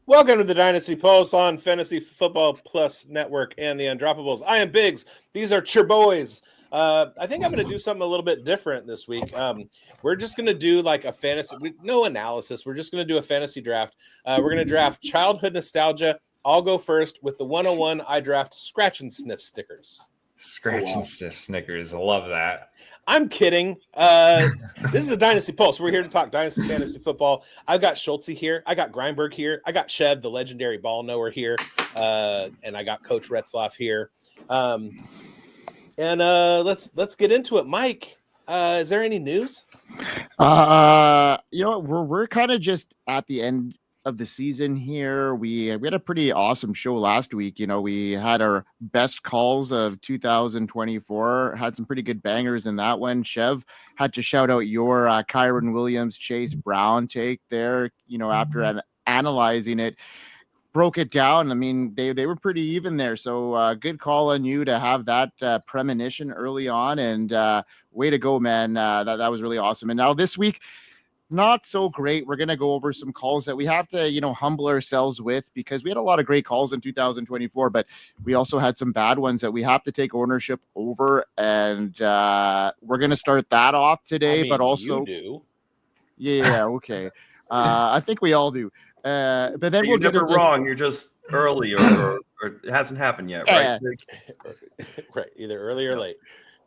Welcome to the Dynasty Pulse on Fantasy Football Plus Network and the Undroppables. I am bigz. These are your boys. I think I'm going to do something a little bit different this week. We're just going to do like a fantasy, no analysis. We're just going to do a fantasy draft. We're going to draft childhood nostalgia. I'll go first with the 101. I draft scratch and sniff stickers. Scratch and sniff Snickers. I love that. I'm kidding. This is the Dynasty Pulse. We're here to talk Dynasty Fantasy Football. I've got Schultzy here. I got Grindberg here. I got Chev, the legendary ball knower here. And I got Coach Retzlaff here. Let's get into it. Mike, is there any news? We're kind of just at the end of the season here. We had a pretty awesome show last week. We had our best calls of 2024, had some pretty good bangers in that one. Chev, had to shout out your Kyron Williams, Chase Brown take there, after analyzing it, broke it down. I mean, they were pretty even there. So good call on you to have that premonition early on, and way to go, man. That was really awesome. And now this week, not so great. We're going to go over some calls that we have to, humble ourselves with, because we had a lot of great calls in 2024, but we also had some bad ones that we have to take ownership over. And we're going to start that off today, but also, you do. Yeah. Okay. I think we all do. But then you're never wrong. You're just early or it hasn't happened yet. Right. Right. Either early or late.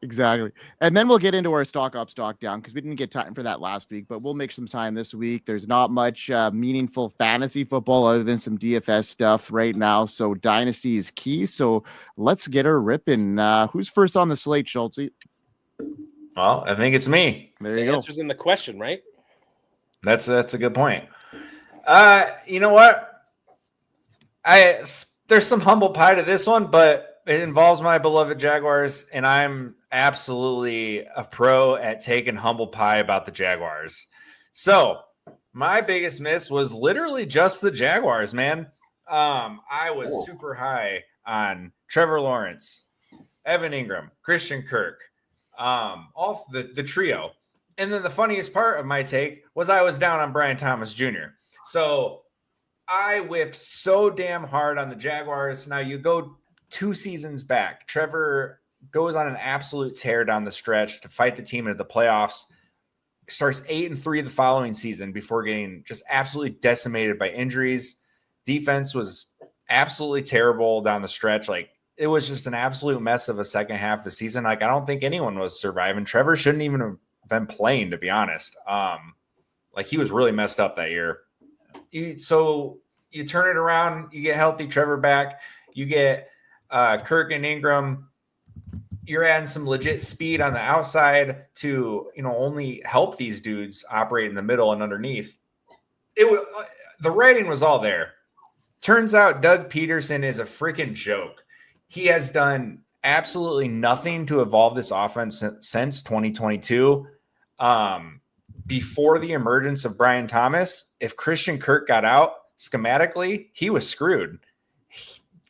Exactly. And then we'll get into our stock up, stock down, because we didn't get time for that last week, but we'll make some time this week. There's not much meaningful fantasy football other than some DFS stuff right now. So Dynasty is key. So let's get her ripping. Who's first on the slate, Schultzy? Well, I think it's me. There you go. The answer's in the question, right? That's a good point. You know what? There's some humble pie to this one, but it involves my beloved Jaguars, and I'm absolutely a pro at taking humble pie about the Jaguars. So my biggest miss was literally just the Jaguars, man. I was super high on Trevor Lawrence, Evan Ingram, Christian Kirk, off the trio. And then the funniest part of my take was I was down on Brian Thomas Jr. So I whiffed so damn hard on the Jaguars. Now you go 2 seasons back, Trevor goes on an absolute tear down the stretch to fight the team into the playoffs, starts 8-3 the following season before getting just absolutely decimated by injuries. Defense was absolutely terrible down the stretch. Like, it was just an absolute mess of a second half of the season. Like, I don't think anyone was surviving. Trevor shouldn't even have been playing, to be honest. He was really messed up that year. So you turn it around, you get healthy Trevor back, you get Kirk and Ingram, you're adding some legit speed on the outside to, only help these dudes operate in the middle and underneath. The writing was all there. Turns out Doug Peterson is a freaking joke. He has done absolutely nothing to evolve this offense since 2022. Before the emergence of Brian Thomas, if Christian Kirk got out schematically, he was screwed.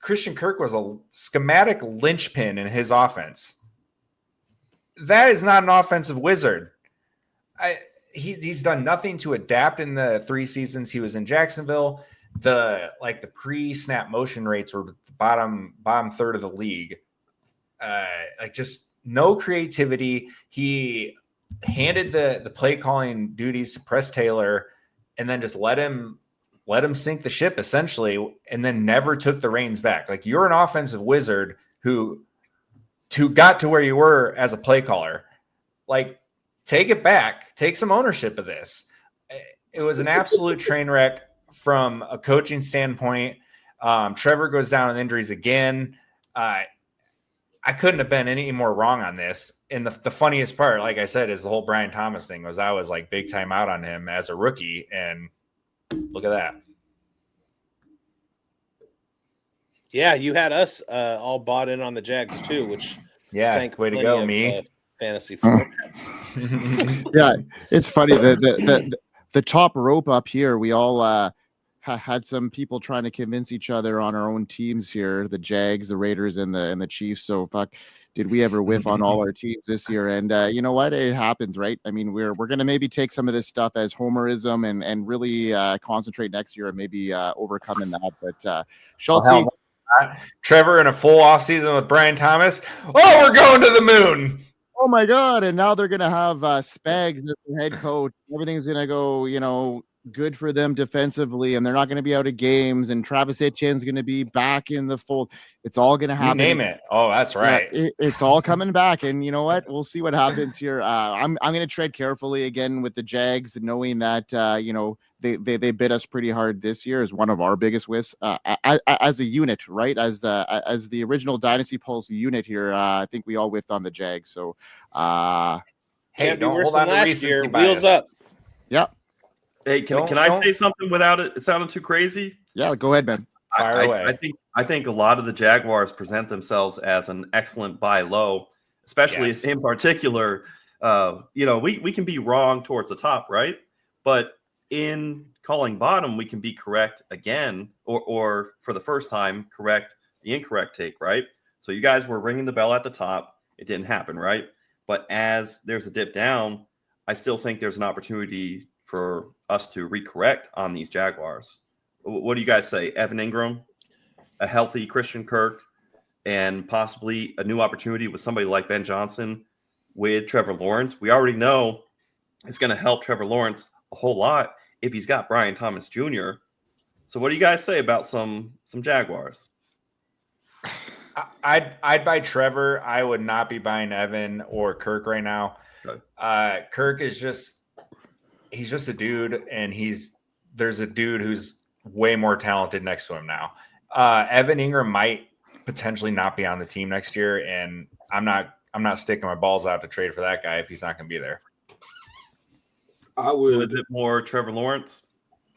Christian Kirk was a schematic linchpin in his offense. That is not an offensive wizard. He's done nothing to adapt in the 3 seasons he was in Jacksonville. The pre-snap motion rates were the bottom third of the league. Just no creativity. He handed the play calling duties to Press Taylor and then just let him sink the ship, essentially, and then never took the reins back. Like, you're an offensive wizard who got to where you were as a play caller. Like, take it back. Take some ownership of this. It was an absolute train wreck from a coaching standpoint. Trevor goes down with injuries again. I couldn't have been any more wrong on this. And the funniest part, like I said, is the whole Brian Thomas thing. I was like big time out on him as a rookie, and look at that. Yeah, you had us all bought in on the Jags too, which sank way to go, me. Fantasy formats. Yeah, it's funny. The top rope up here, we all had some people trying to convince each other on our own teams here, the Jags, the Raiders, and the Chiefs. So did we ever whiff on all our teams this year? And you know what? It happens, right? I mean, we're going to maybe take some of this stuff as homerism and really concentrate next year and maybe overcoming that. But Schultzy. Trevor in a full off season with Brian Thomas. Oh, we're going to the moon. Oh my God. And now they're going to have Spags as the head coach. Everything's going to go, good for them defensively, and they're not going to be out of games, and Travis Etienne's going to be back in the fold. It's all going to happen. You name it. Oh, that's right. It's all coming back, and you know what? We'll see what happens here. I'm going to tread carefully again with the Jags, knowing that they bit us pretty hard this year as one of our biggest whiffs as a unit, right? As the original Dynasty Pulse unit here, I think we all whiffed on the Jags. So, hey, don't worse than last year. Wheels up. Yeah. Hey, can I say something without it sounding too crazy? Yeah, go ahead, man. Fire away. I think a lot of the Jaguars present themselves as an excellent buy low, especially in particular. We can be wrong towards the top, right? But in calling bottom, we can be correct again, or for the first time, correct the incorrect take, right? So you guys were ringing the bell at the top. It didn't happen, right? But as there's a dip down, I still think there's an opportunity for us to recorrect on these Jaguars. What do you guys say? Evan Ingram, a healthy Christian Kirk, and possibly a new opportunity with somebody like Ben Johnson with Trevor Lawrence. We already know it's going to help Trevor Lawrence a whole lot if he's got Brian Thomas Jr. So what do you guys say about some Jaguars? I'd buy Trevor. I would not be buying Evan or Kirk right now. Okay. Kirk is he's just a dude, and there's a dude who's way more talented next to him now. Evan Ingram might potentially not be on the team next year, and I'm not sticking my balls out to trade for that guy if he's not going to be there. I would a bit more Trevor Lawrence.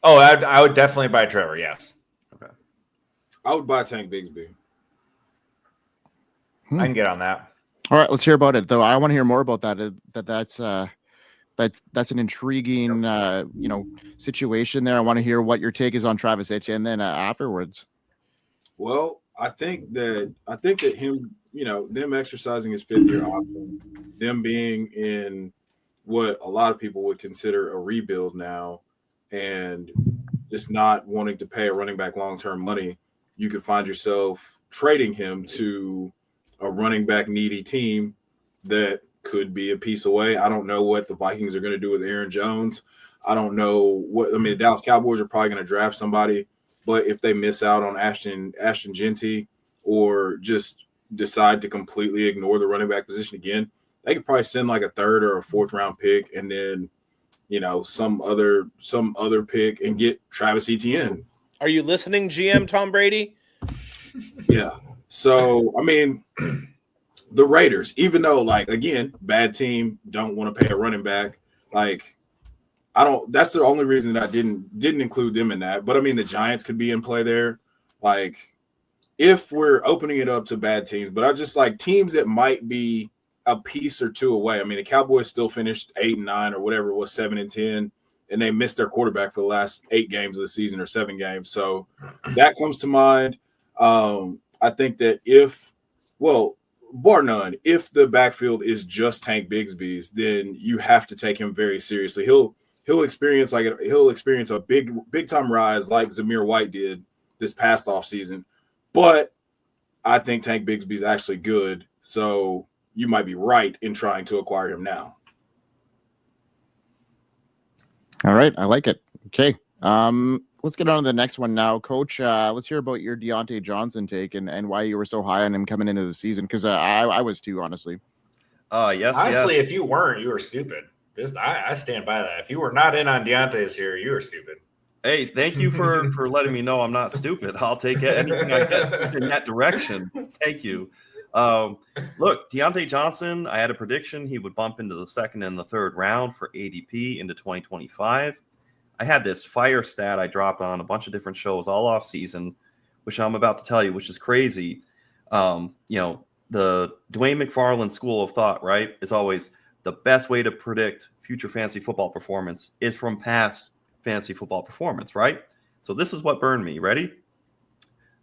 Oh, I would definitely buy Trevor. Yes. Okay. I would buy Tank Bigsby. I can get on that. All right, let's hear about it, though. I want to hear more about that. That's an intriguing, situation there. I want to hear what your take is on Travis Etienne then afterwards. Well, I think that him, them exercising his 5th-year option, them being in what a lot of people would consider a rebuild now, and just not wanting to pay a running back long-term money, you could find yourself trading him to a running back needy team that could be a piece away. I don't know what the Vikings are going to do with Aaron Jones. I don't know the Dallas Cowboys are probably going to draft somebody, but if they miss out on Ashton Jeanty, or just decide to completely ignore the running back position again, they could probably send like a 3rd or a 4th round pick, and then, some other pick and get Travis Etienne. Are you listening, GM Tom Brady? Yeah. So, the Raiders, even though, again, bad team, don't want to pay a running back, that's the only reason that I didn't include them in that. But the Giants could be in play there. If we're opening it up to bad teams, but I just like teams that might be a piece or two away. The Cowboys still finished 8-9 or whatever it was, 7-10, and they missed their quarterback for the last 8 games of the season or 7 games. So that comes to mind. I think that bar none, if the backfield is just Tank Bigsby's, then you have to take him very seriously. He'll experience a big time rise like Zamir White did this past offseason. But I think Tank Bigsby's actually good, so you might be right in trying to acquire him now. All right, I like it. Okay. Let's get on to the next one now, Coach. Let's hear about your Diontae Johnson take and why you were so high on him coming into the season, because I was too, honestly. Yes. Honestly, if you weren't, you were stupid. I stand by that. If you were not in on Diontae this year, you were stupid. Hey, thank you for letting me know I'm not stupid. I'll take anything I get in that direction. Thank you. Look, Diontae Johnson, I had a prediction he would bump into the 2nd and the 3rd round for ADP into 2025. I had this fire stat I dropped on a bunch of different shows all off season, which I'm about to tell you, which is crazy. The Dwayne McFarland school of thought, right, is always the best way to predict future fantasy football performance is from past fantasy football performance, right? So this is what burned me. Ready?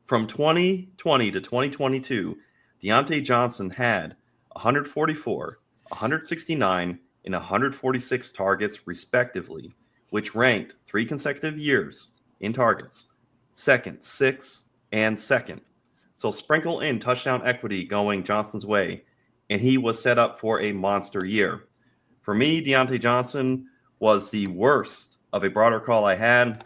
From 2020 to 2022, Diontae Johnson had 144, 169, and 146 targets, respectively, which ranked 3 consecutive years in targets, second, 6th, and 2nd. So sprinkle in touchdown equity going Johnson's way, and he was set up for a monster year. For me, Diontae Johnson was the worst of a broader call I had.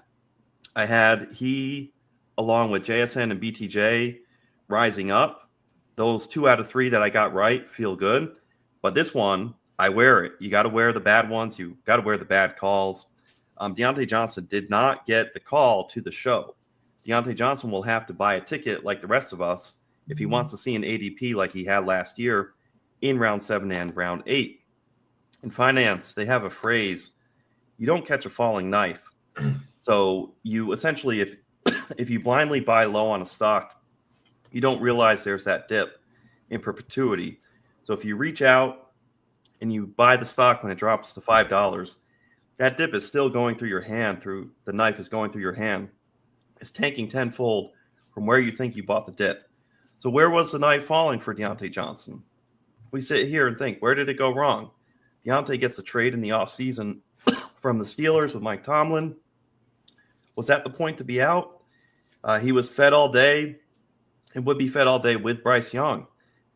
He, along with JSN and BTJ, rising up. Those 2 out of 3 that I got right feel good. But this one, I wear it. You got to wear the bad ones. You got to wear the bad calls. Diontae Johnson did not get the call to the show. Diontae Johnson will have to buy a ticket like the rest of us if he wants to see an ADP like he had last year in round 7 and round 8. In finance, they have a phrase, you don't catch a falling knife. So you essentially, if you blindly buy low on a stock, you don't realize there's that dip in perpetuity. So if you reach out and you buy the stock when it drops to $5, that dip is still going through your hand, the knife is going through your hand. It's tanking tenfold from where you think you bought the dip. So where was the knife falling for Diontae Johnson? We sit here and think, where did it go wrong? Diontae gets a trade in the offseason from the Steelers with Mike Tomlin. Was that the point to be out? He was fed all day and would be fed all day with Bryce Young.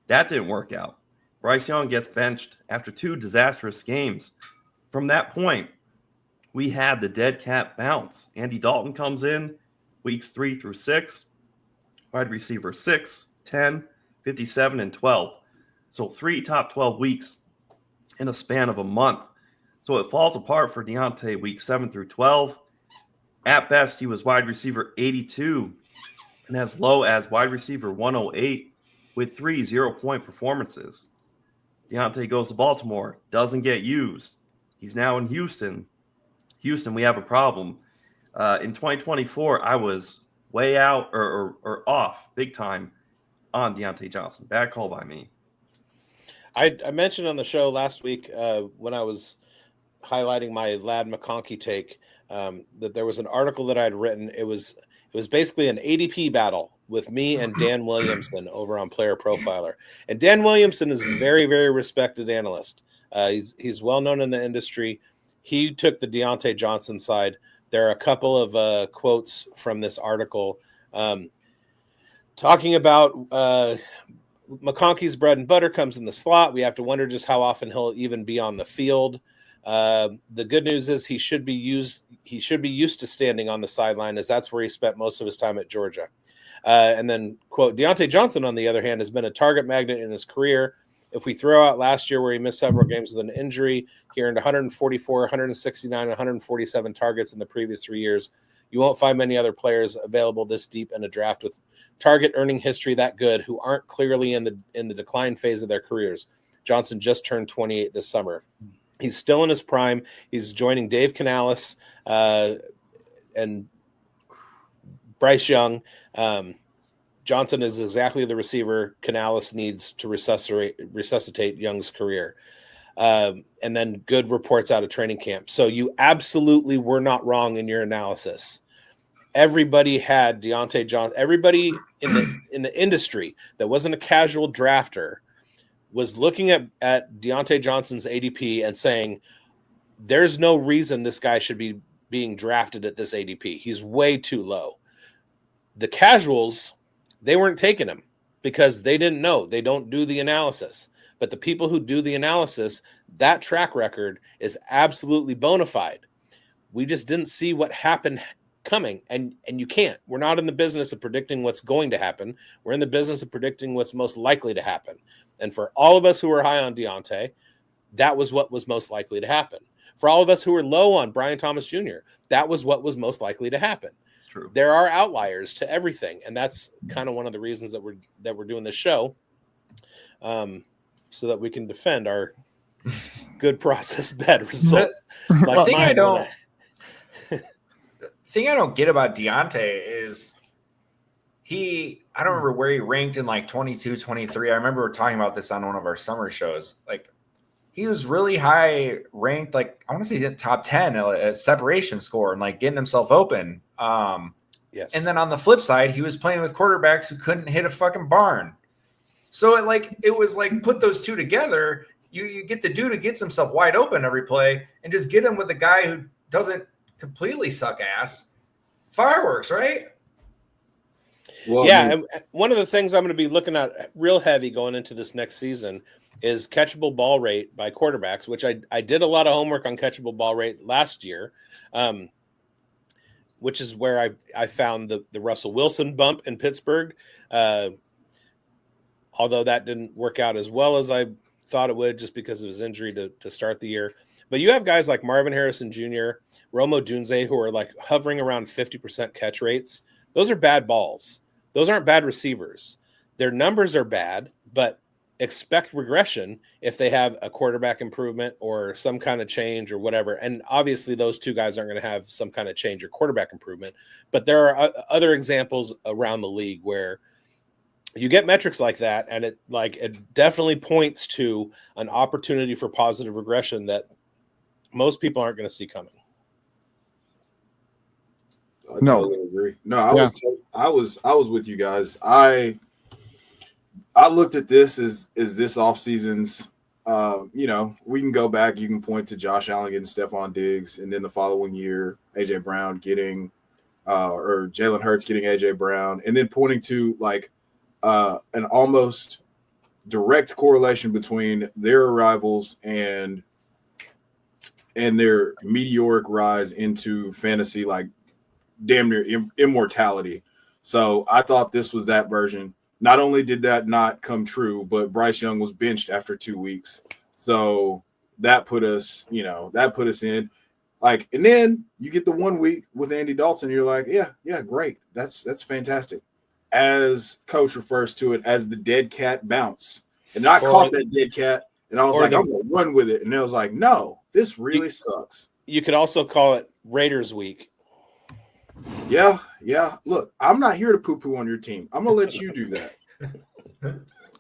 That didn't work out. Bryce Young gets benched after 2 disastrous games. From that point, we had the dead cat bounce. Andy Dalton comes in weeks 3 through 6, wide receiver 6, 10, 57, and 12. So 3 top 12 weeks in a span of a month. So it falls apart for Diontae week 7 through 12. At best, he was wide receiver 82 and as low as wide receiver 108 with 3 0-point performances. Diontae goes to Baltimore, doesn't get used. He's now in Houston. Houston, we have a problem. In 2024, I was way out or off big time on Diontae Johnson. Bad call by me. I mentioned on the show last week when I was highlighting my Ladd McConkey take that there was an article that I had written. It was basically an ADP battle with me and Dan Williamson over on Player Profiler. And Dan Williamson is a very, very respected analyst. He's well known in the industry. He took the Diontae Johnson side. There are a couple of quotes from this article talking about McConkey's bread and butter comes in the slot. We have to wonder just how often he'll even be on the field. The good news is he should be used to standing on the sideline, as that's where he spent most of his time at Georgia. And then, quote, Diontae Johnson, on the other hand, has been a target magnet in his career. If we throw out last year where he missed several games with an injury, he earned 144, 169, 147 targets in the previous 3 years. You won't find many other players available this deep in a draft with target earning history that good who aren't clearly in the decline phase of their careers. Johnson just turned 28 this summer. He's still in his prime. He's joining Dave Canales and Bryce Young. Johnson is exactly the receiver Canales needs to resuscitate Young's career. And then good reports out of training camp. So you absolutely were not wrong in your analysis. Everybody had Diontae Johnson. Everybody in the industry that wasn't a casual drafter was looking at Diontae Johnson's ADP and saying, there's no reason this guy should be being drafted at this ADP. He's way too low. The casuals, they weren't taking him because they didn't know. They don't do the analysis. But the people who do the analysis, that track record is absolutely bona fide. We just didn't see what happened coming. And you can't. We're not in the business of predicting what's going to happen. We're in the business of predicting what's most likely to happen. And for all of us who were high on Diontae, that was what was most likely to happen. For all of us who were low on Brian Thomas Jr., that was what was most likely to happen. It's true. There are outliers to everything. And that's kind of one of the reasons that we're doing this show. So that we can defend our good process bet results. The thing I don't get about Diontae is I don't remember where he ranked in like 22, 23. I remember talking about this on one of our summer shows. Like he was really high ranked, like I want to say he's in top 10 at separation score and like getting himself open. Yes. And then on the flip side, he was playing with quarterbacks who couldn't hit a fucking barn. So it was like put those two together. You get the dude who gets himself wide open every play and just get him with a guy who doesn't completely suck ass. Fireworks, right? Well, yeah, and one of the things I'm going to be looking at real heavy going into this next season is catchable ball rate by quarterbacks, which I did a lot of homework on catchable ball rate last year, which is where I found the Russell Wilson bump in Pittsburgh, although that didn't work out as well as I thought it would just because of his injury to start the year. But you have guys like Marvin Harrison Jr., Romo Dunze, who are like hovering around 50% catch rates. Those are bad balls. Those aren't bad receivers. Their numbers are bad, but expect regression if they have a quarterback improvement or some kind of change or whatever. And obviously those two guys aren't going to have some kind of change or quarterback improvement, but there are other examples around the league where you get metrics like that. And it definitely points to an opportunity for positive regression that most people aren't going to see coming. I totally agree. No, I was with you guys. I looked at this as this offseason's, we can go back. You can point to Josh Allen getting Stephon Diggs, and then the following year, A.J. Brown getting, or Jalen Hurts getting A.J. Brown, and then pointing to an almost direct correlation between their arrivals and their meteoric rise into fantasy, damn near immortality. So I thought this was that version. Not only did that not come true, but Bryce Young was benched after 2 weeks. So that put us in and then you get the 1 week with Andy Dalton. You're like, yeah, great. That's fantastic. As coach refers to it as the dead cat bounce. And I caught that dead cat and I was like, I'm going to run with it. And it was like, no, this really sucks. You could also call it Raiders week. Yeah. Look, I'm not here to poo-poo on your team. I'm gonna let you do that.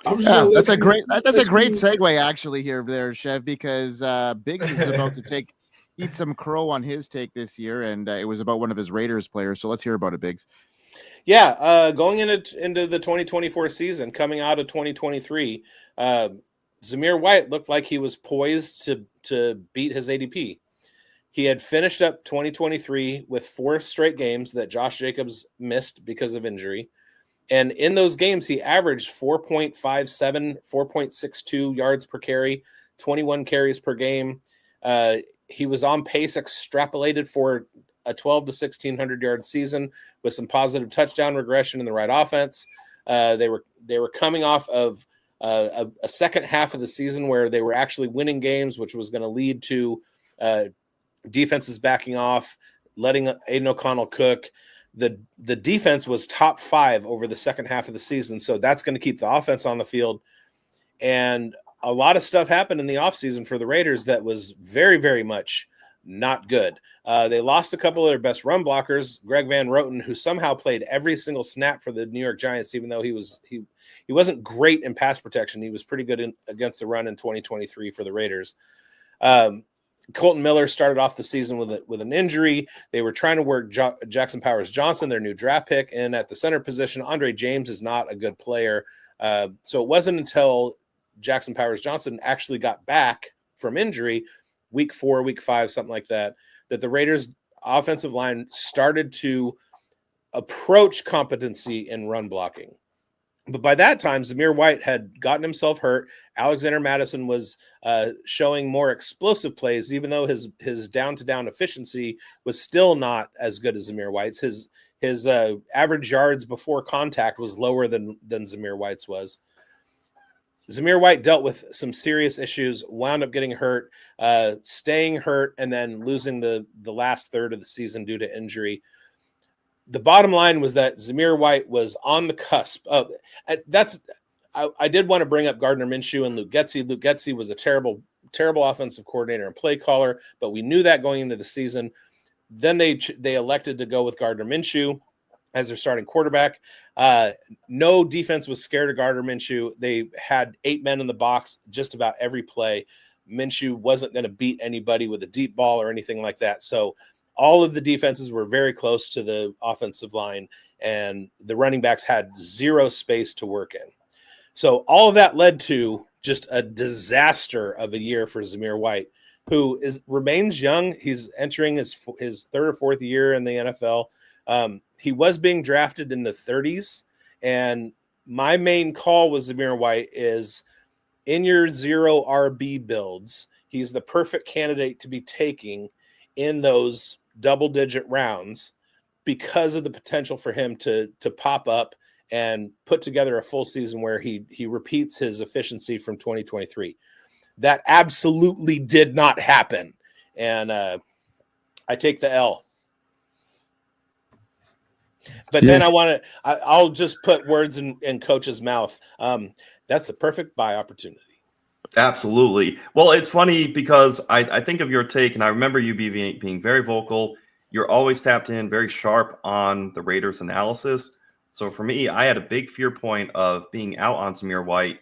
That's a great segue actually there, Chev, because bigz is about to eat some crow on his take this year, and it was about one of his Raiders players. So let's hear about it, bigz. Yeah, going into the 2024 season, coming out of 2023, Zamir White looked like he was poised to beat his ADP. He had finished up 2023 with 4 straight games that Josh Jacobs missed because of injury. And in those games, he averaged 4.57, 4.62 yards per carry, 21 carries per game. He was on pace, extrapolated for a 12 to 1,600 yard season with some positive touchdown regression in the right offense. They were coming off of a second half of the season where they were actually winning games, which was going to lead to defenses backing off, letting Aiden O'Connell cook. The defense was top 5 over the second half of the season, so that's going to keep the offense on the field. And a lot of stuff happened in the offseason for the Raiders that was very, very much not good. They lost a couple of their best run blockers, Greg Van Roten, who somehow played every single snap for the New York Giants, even though he wasn't great in pass protection. He was pretty good against the run in 2023 for the Raiders. Colton Miller started off the season with an injury. They were trying to work Jackson Powers Johnson, their new draft pick, in at the center position. Andre James is not a good player. So it wasn't until Jackson Powers Johnson actually got back from injury, week 4, week 5, something like that, that the Raiders offensive line started to approach competency in run blocking. But by that time, Zamir White had gotten himself hurt. Alexander Mattison was showing more explosive plays, even though his down-to-down efficiency was still not as good as Zamir White's. His average yards before contact was lower than Zamir White's was. Zamir White dealt with some serious issues, wound up getting hurt, staying hurt, and then losing the last third of the season due to injury. The bottom line was that Zamir White was on the cusp of I did want to bring up Gardner Minshew and Luke Getsy. Luke Getsy was a terrible offensive coordinator and play caller, but we knew that going into the season. Then they elected to go with Gardner Minshew as their starting quarterback. No defense was scared of Gardner Minshew. They had 8 men in the box just about every play. Minshew wasn't going to beat anybody with a deep ball or anything like that. So all of the defenses were very close to the offensive line, and the running backs had zero space to work in. So all of that led to just a disaster of a year for Zamir White, who remains young. He's entering his third or fourth year in the NFL. He was being drafted in the 30s, and my main call with Zamir White is in your 0 RB builds, he's the perfect candidate to be taking in those double-digit rounds because of the potential for him to pop up and put together a full season where he repeats his efficiency from 2023. That absolutely did not happen. And I take the L. But then I'll just put words in Coach's mouth. That's the perfect buy opportunity. Absolutely. Well, it's funny because I think of your take, and I remember you being very vocal. You're always tapped in, very sharp on the Raiders analysis. So for me, I had a big fear point of being out on Zamir White,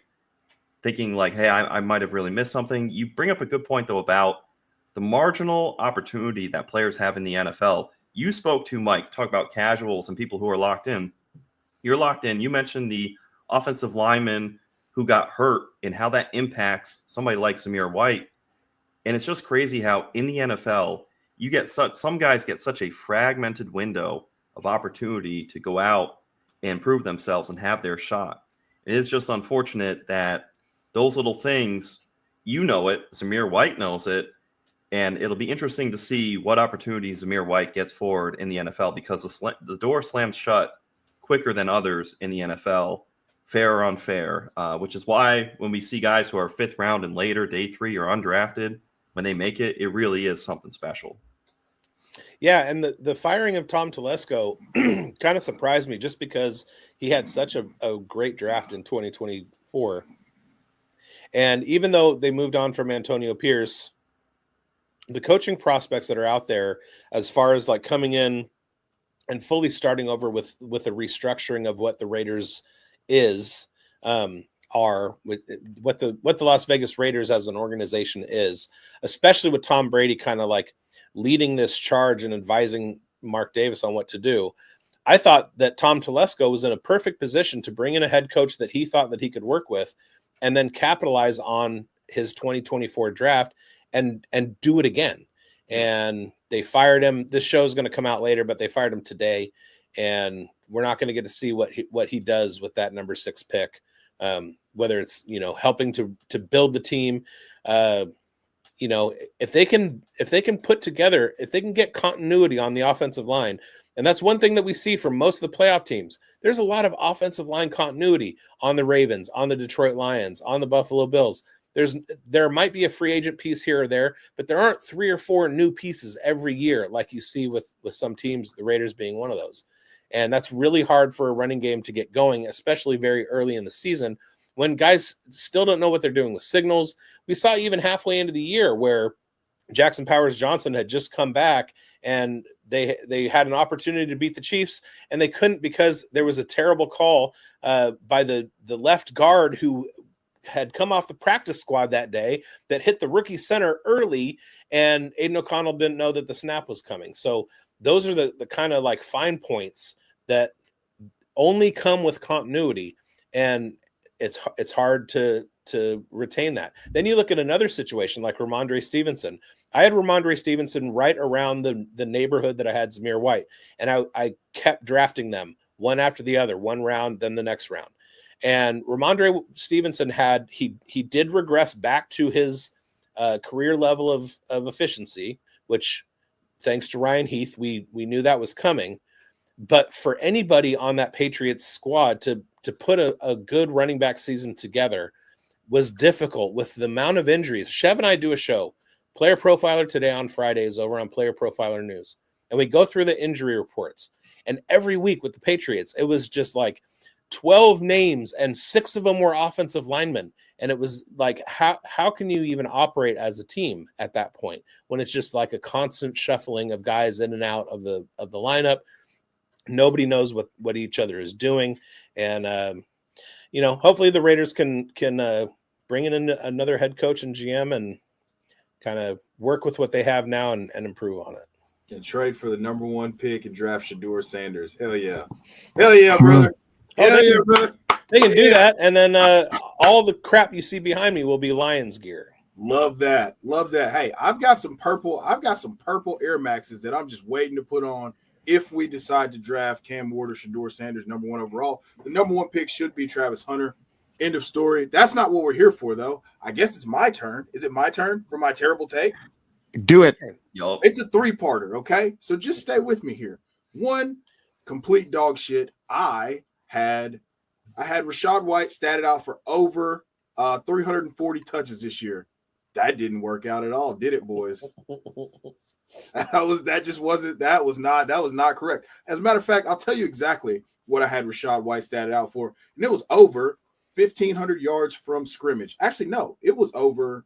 thinking like, hey, I might have really missed something. You bring up a good point, though, about the marginal opportunity that players have in the NFL. You spoke to, Mike, talk about casuals and people who are locked in. You're locked in. You mentioned the offensive lineman who got hurt and how that impacts somebody like Zamir White. And it's just crazy how in the NFL, you get some guys get such a fragmented window of opportunity to go out and prove themselves and have their shot. It is just unfortunate that those little things, you know it, Zamir White knows it, and it'll be interesting to see what opportunities Zamir White gets forward in the NFL because the door slams shut quicker than others in the NFL, fair or unfair, which is why when we see guys who are 5th round and later, day 3 or undrafted, when they make it, it really is something special. Yeah, and the firing of Tom Telesco kind of surprised me just because he had such a great draft in 2024. And even though they moved on from Antonio Pierce, the coaching prospects that are out there as far as like coming in and fully starting over with a restructuring of what the Raiders are with what the Las Vegas Raiders as an organization is, especially with Tom Brady kind of like leading this charge and advising Mark Davis on what to do. I thought that Tom Telesco was in a perfect position to bring in a head coach that he thought that he could work with and then capitalize on his 2024 draft and do it again. And they fired him. This show is going to come out later, but they fired him today. And we're not going to get to see what he does with that number 6 pick. Whether it's, helping to build the team, if they can put together, if they can get continuity on the offensive line, and that's one thing that we see from most of the playoff teams. There's a lot of offensive line continuity on the Ravens, on the Detroit Lions, on the Buffalo Bills. There might be a free agent piece here or there, but there aren't 3 or 4 new pieces every year like you see with some teams, the Raiders being one of those. And that's really hard for a running game to get going, especially very early in the season when guys still don't know what they're doing with signals. We saw even halfway into the year where Jackson Powers Johnson had just come back and they had an opportunity to beat the Chiefs and they couldn't because there was a terrible call by the left guard who had come off the practice squad that day that hit the rookie center early, and Aiden O'Connell didn't know that the snap was coming. So those are the kind of like fine points that only come with continuity, and it's hard to retain that. Then you look at another situation like Ramondre Stevenson. I had Ramondre Stevenson right around the neighborhood that I had Zamir White, and I kept drafting them one after the other, one round, then the next round. And Ramondre Stevenson he did regress back to his career level of efficiency, which thanks to Ryan Heath, we knew that was coming. But for anybody on that Patriots squad to put a good running back season together was difficult with the amount of injuries. Chev and I do a show, Player Profiler Today on Fridays over on Player Profiler News. And we go through the injury reports. And every week with the Patriots, it was just like 12 names and 6 of them were offensive linemen. And it was like, how can you even operate as a team at that point when it's just like a constant shuffling of guys in and out of the lineup? Nobody knows what each other is doing. And, hopefully the Raiders can bring in another head coach and GM and kind of work with what they have now and improve on it. And trade for the number 1 pick and draft Shedeur Sanders. Hell yeah. Hell yeah, brother. Hell yeah, brother. They can do that, and then all the crap you see behind me will be Lions gear. Love that. Love that. Hey, I've got some purple Air Maxes that I'm just waiting to put on if we decide to draft Cam Ward or Shedeur Sanders #1 overall. The #1 pick should be Travis Hunter. End of story. That's not what we're here for, though. I guess it's my turn. Is it my turn for my terrible take? Do it. Yup. It's a 3-parter, okay? So just stay with me here. 1, complete dog shit. I had Rachaad White statted out for over 340 touches this year. That didn't work out at all, did it, boys? That was not correct. As a matter of fact, I'll tell you exactly what I had Rachaad White statted out for, and it was over 1,500 yards from scrimmage. Actually, no, it was over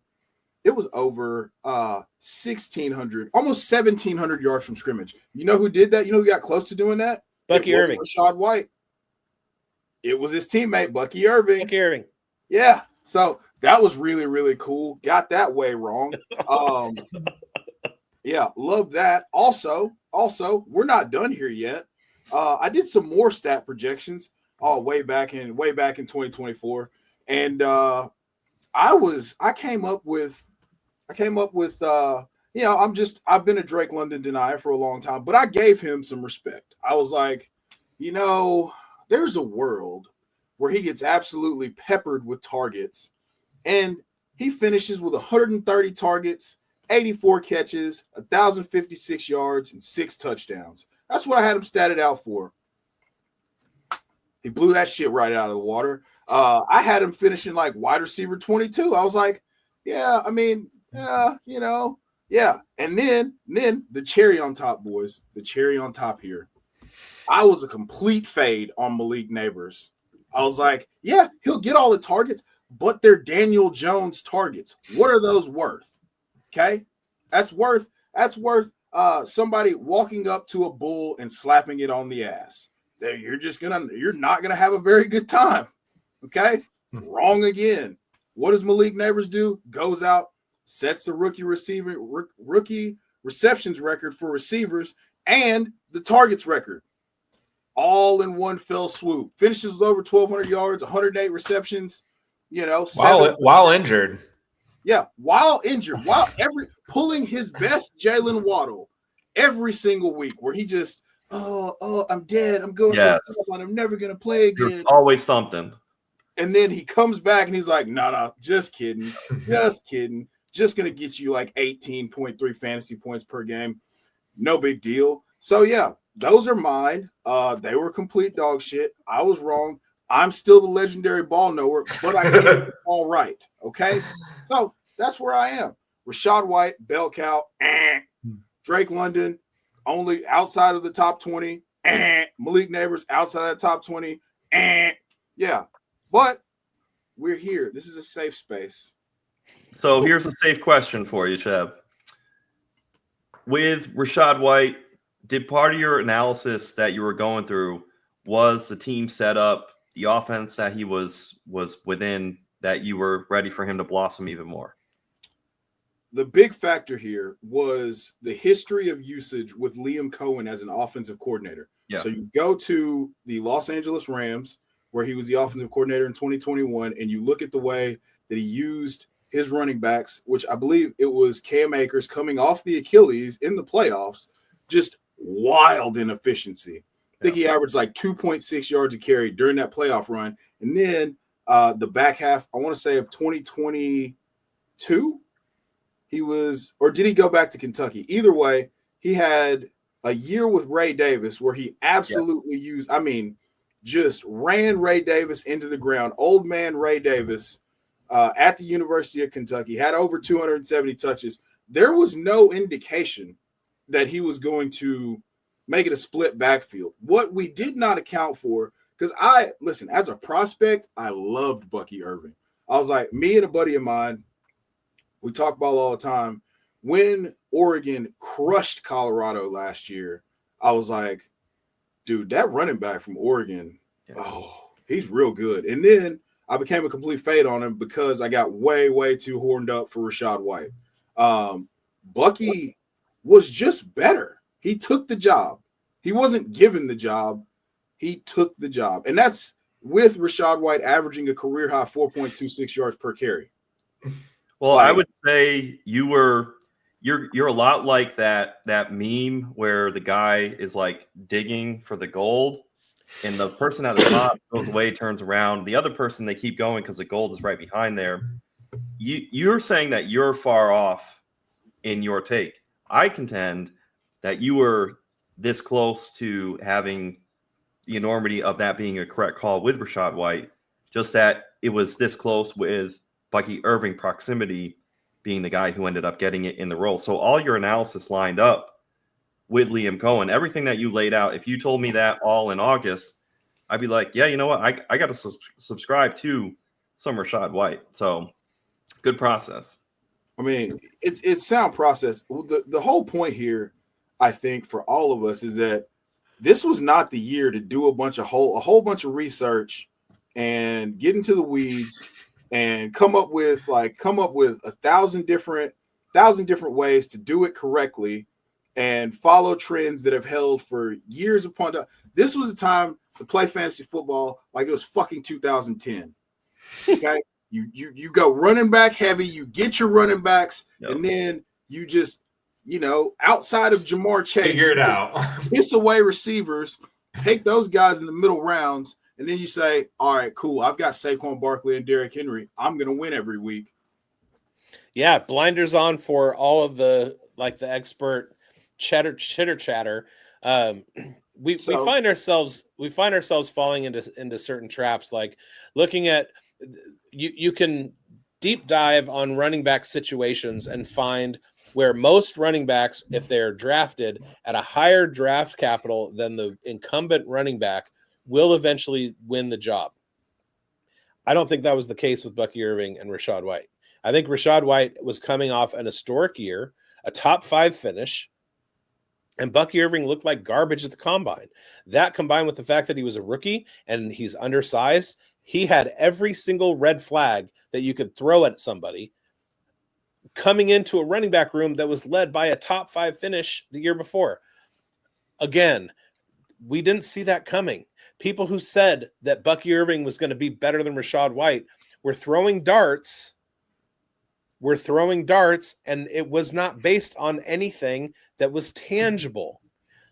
1,600, almost 1,700 yards from scrimmage. You know who did that? You know who got close to doing that? Bucky Irving. Rachaad White. It was his teammate, Bucky Irving. Bucky Irving. Yeah. So that was really, really cool. Got that way wrong. Yeah, love that. Also, we're not done here yet. I did some more stat projections way back in 2024, and I came up with I've been a Drake London denier for a long time, but I gave him some respect. I was like, there's a world where he gets absolutely peppered with targets, and he finishes with 130 targets, 84 catches, 1,056 yards, and 6 touchdowns. That's what I had him statted out for. He blew that shit right out of the water. I had him finishing like wide receiver 22. I was like, yeah. And then the cherry on top, boys. The cherry on top here. I was a complete fade on Malik Neighbors. I was like, yeah, he'll get all the targets, but they're Daniel Jones targets. What are those worth? Okay, that's worth somebody walking up to a bull and slapping it on the ass. You're not gonna have a very good time. Okay, wrong again. What does Malik Neighbors do? Goes out, sets the rookie receptions record for receivers and the targets record, all in one fell swoop. Finishes with over 1,200 yards, 108 receptions. While injured. Yeah, while injured, pulling his best Jalen Waddle every single week, where he just, I'm dead. I'm going to someone. I'm never going to play again. There's always something. And then he comes back and he's like, no, just kidding. Just kidding. Just going to get you like 18.3 fantasy points per game. No big deal. So, yeah, those are mine. They were complete dog shit. I was wrong. I'm still the legendary ball knower, but I did it all right. Okay? So that's where I am. Rachaad White, bell cow, Drake London, only outside of the top 20, Malik Neighbors outside of the top 20, yeah. But we're here. This is a safe space. So here's a safe question for you, Chev. With Rachaad White, did part of your analysis that you were going through was the team setup, the offense that he was within, that you were ready for him to blossom even more? The big factor here was the history of usage with Liam Cohen as an offensive coordinator. Yeah. So you go to the Los Angeles Rams, where he was the offensive coordinator in 2021, and you look at the way that he used his running backs, which I believe it was Cam Akers coming off the Achilles in the playoffs, just wild inefficiency. I think he averaged like 2.6 yards a carry during that playoff run. And then the back half, I want to say, of 2022, he was, or did he go back to Kentucky? Either way, he had a year with Ray Davis where he absolutely used, just ran Ray Davis into the ground. Old man Ray Davis at the University of Kentucky had over 270 touches. There was no indication that he was going to make it a split backfield. What we did not account for, because as a prospect, I loved Bucky Irving. I was like, me and a buddy of mine, we talk about all the time. When Oregon crushed Colorado last year, I was like, dude, that running back from Oregon, he's real good. And then I became a complete fade on him because I got way, way too horned up for Rachaad White. Bucky was just better. He took the job. He wasn't given the job. He took the job. And that's with Rachaad White averaging a career high 4.26 yards per carry. Well, I would say you're a lot like that meme where the guy is like digging for the gold and the person at the top goes away, turns around. The other person, they keep going because the gold is right behind there. You're saying that you're far off in your take. I contend that you were this close to having the enormity of that being a correct call with Rachaad White, just that it was this close with Bucky Irving proximity being the guy who ended up getting it in the role. So all your analysis lined up with Liam Cohen. Everything that you laid out, if you told me that all in August, I'd be like, yeah, you know what? I got to subscribe to some Rachaad White. So good process. I mean, it's sound process. The whole point here, I think, for all of us is that this was not the year to do a whole bunch of research and get into the weeds and come up with 1,000 different ways to do it correctly and follow trends that have held for years upon time. This was a time to play fantasy football like it was fucking 2010. Okay. You go running back heavy, you get your running backs, and then you just, outside of Jamar Chase, figure it out. Piss away receivers, take those guys in the middle rounds, and then you say, all right, cool, I've got Saquon Barkley and Derrick Henry. I'm going to win every week. Yeah, blinders on for all of the expert chitter chatter. We find ourselves falling into certain traps, like looking at you can deep dive on running back situations and find where most running backs, if they're drafted at a higher draft capital than the incumbent running back, will eventually win the job. I don't think that was the case with Bucky Irving and Rachaad White. I think Rachaad White was coming off an historic year, a top 5 finish, and Bucky Irving looked like garbage at the combine. That combined with the fact that he was a rookie and he's undersized, he had every single red flag that you could throw at somebody coming into a running back room that was led by a top 5 finish the year before. Again, we didn't see that coming. People who said that Bucky Irving was going to be better than Rachaad White were throwing darts. And it was not based on anything that was tangible.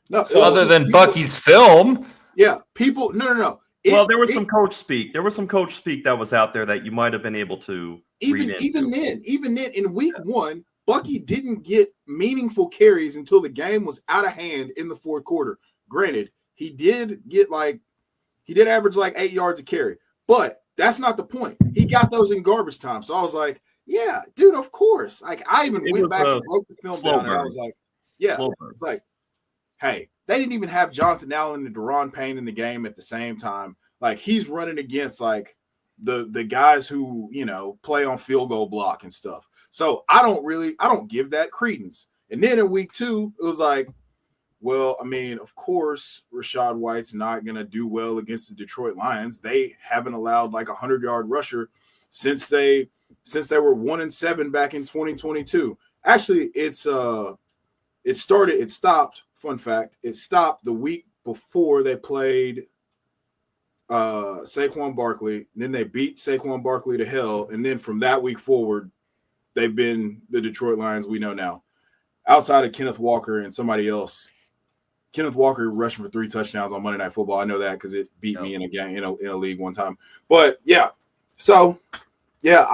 No, so other than Bucky's film. Yeah, people. No. There was some coach speak. There was some coach speak that was out there that you might have been able to even then in week 1, Bucky didn't get meaningful carries until the game was out of hand in the fourth quarter. Granted, he did average like 8 yards a carry, but that's not the point. He got those in garbage time. So I was like, yeah, dude, of course. Like I even went back and broke the film down, and I was like, yeah, it's like, hey, they didn't even have Jonathan Allen and Daron Payne in the game at the same time. Like he's running against like the guys who, play on field goal block and stuff. So I don't give that credence. And then in week 2, it was like, well, I mean, of course, Rachaad White's not going to do well against the Detroit Lions. They haven't allowed like a 100-yard rusher since they were 1-7 back in 2022. Actually, it stopped. Fun fact, it stopped the week before they played Saquon Barkley. Then they beat Saquon Barkley to hell. And then from that week forward, they've been the Detroit Lions we know now. Outside of Kenneth Walker and somebody else. Kenneth Walker rushing for 3 touchdowns on Monday Night Football. I know that because it beat me in a game in a league one time. But yeah, so yeah,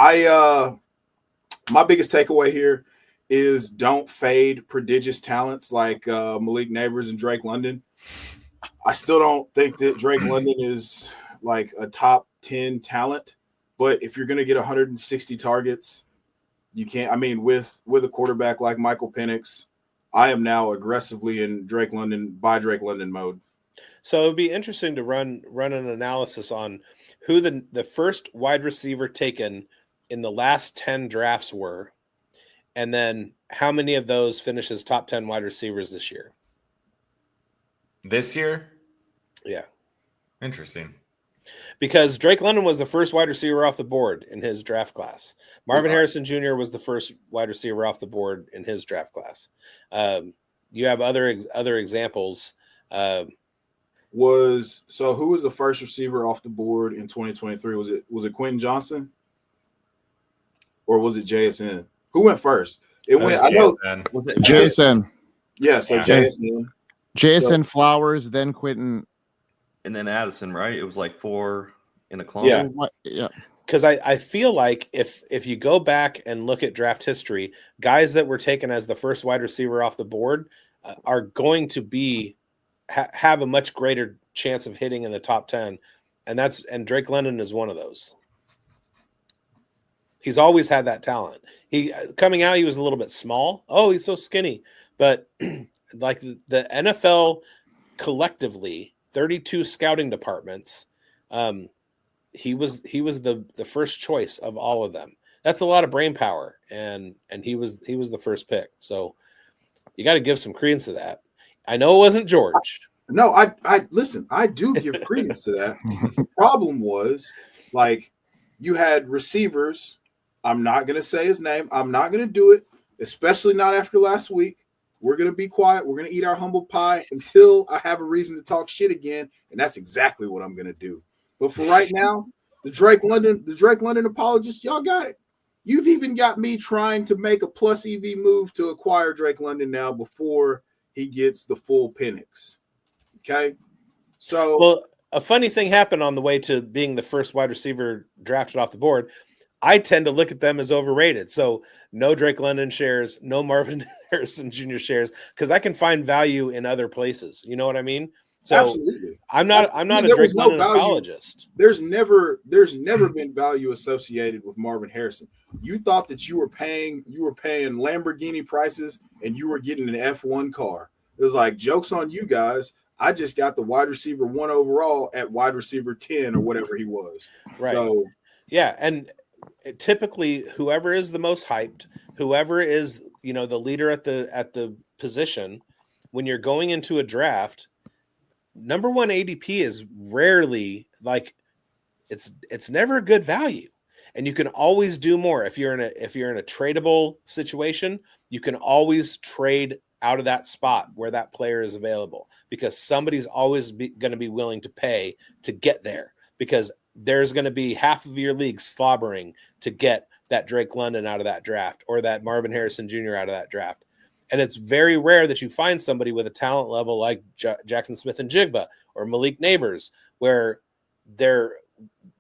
my biggest takeaway here is don't fade prodigious talents like Malik Neighbors and Drake London. I still don't think that Drake London is like a top 10 talent, but if you're going to get 160 targets, you can't. I mean, with a quarterback like Michael Penix, I am now aggressively in Drake London mode. So it would be interesting to run an analysis on who the first wide receiver taken in the last 10 drafts were, and then how many of those finish as top 10 wide receivers this year. This year? Yeah. Interesting. Because Drake London was the first wide receiver off the board in his draft class. Marvin Harrison Jr. was the first wide receiver off the board in his draft class. You have other examples. who was the first receiver off the board in 2023? Was it Quentin Johnson? Or was it JSN? Who went first? It went. I know. Was it Jason. Yeah, so JSN. Jason Flowers, then Quentin. And then Addison, right? It was like 4 in a clone. Yeah. Yeah. Because I feel like if you go back and look at draft history, guys that were taken as the first wide receiver off the board are going to be have a much greater chance of hitting in the top 10, and Drake London is one of those. He's always had that talent. He coming out, he was a little bit small. Oh, he's so skinny, but like the NFL collectively, 32 scouting departments. He was the first choice of all of them. That's a lot of brain power, and he was the first pick. So you got to give some credence to that. I know it wasn't George. No, I listen. I do give credence to that. The problem was, like, you had receivers. I'm not gonna say his name. I'm not gonna do it, especially not after last week. We're gonna be quiet. We're gonna eat our humble pie until I have a reason to talk shit again, and that's exactly what I'm gonna do. But for right now, the Drake London apologists, y'all got it. You've even got me trying to make a plus EV move to acquire Drake London now before he gets the full Penix. Okay, so well, a funny thing happened on the way to being the first wide receiver drafted off the board. I tend to look at them as overrated. So no Drake London shares, no Marvin Harrison Jr. shares, because I can find value in other places. You know what I mean? So absolutely. I'm not a Drake London apologist. There's never been value associated with Marvin Harrison. You thought that you were paying Lamborghini prices and you were getting an F1 car. It was like, joke's on you guys. I just got the wide receiver 1 overall at wide receiver 10 or whatever he was. Right. So yeah, and typically whoever is the most hyped, whoever is, the leader at the position, when you're going into a draft, number 1 ADP is rarely, like, it's never a good value, and you can always do more. If you're in a tradable situation, you can always trade out of that spot where that player is available, because somebody's always going to be willing to pay to get there, because there's going to be half of your league slobbering to get that Drake London out of that draft or that Marvin Harrison Jr. out of that draft. And it's very rare that you find somebody with a talent level like Jackson Smith and Jigba or Malik Neighbors, where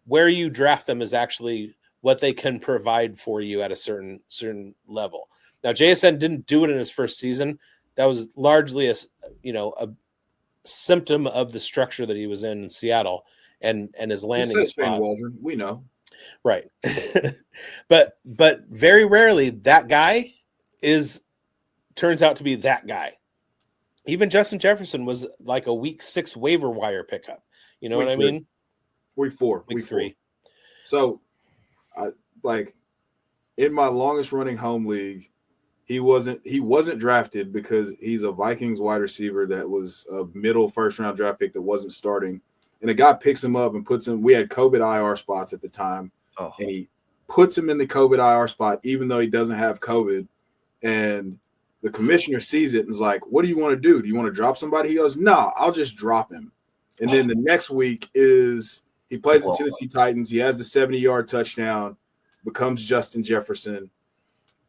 you draft them is actually what they can provide for you at a certain level. Now, JSN didn't do it in his first season. That was largely a symptom of the structure that he was in Seattle and his landing spot. Waldron, we know. Right. but very rarely that guy turns out to be that guy. Even Justin Jefferson was like a week 6 waiver wire pickup. You know what I mean? Week 4. Week 3. So, in my longest running home league, he wasn't drafted because he's a Vikings wide receiver that was a middle first round draft pick that wasn't starting. And a guy picks him up and puts him. We had COVID IR spots at the time, and he puts him in the COVID IR spot, even though he doesn't have COVID. And the commissioner sees it and is like, "What do you want to do? Do you want to drop somebody?" He goes, "No, I'll just drop him." And then the next week is he plays the Tennessee Titans. He has the 70-yard touchdown, becomes Justin Jefferson,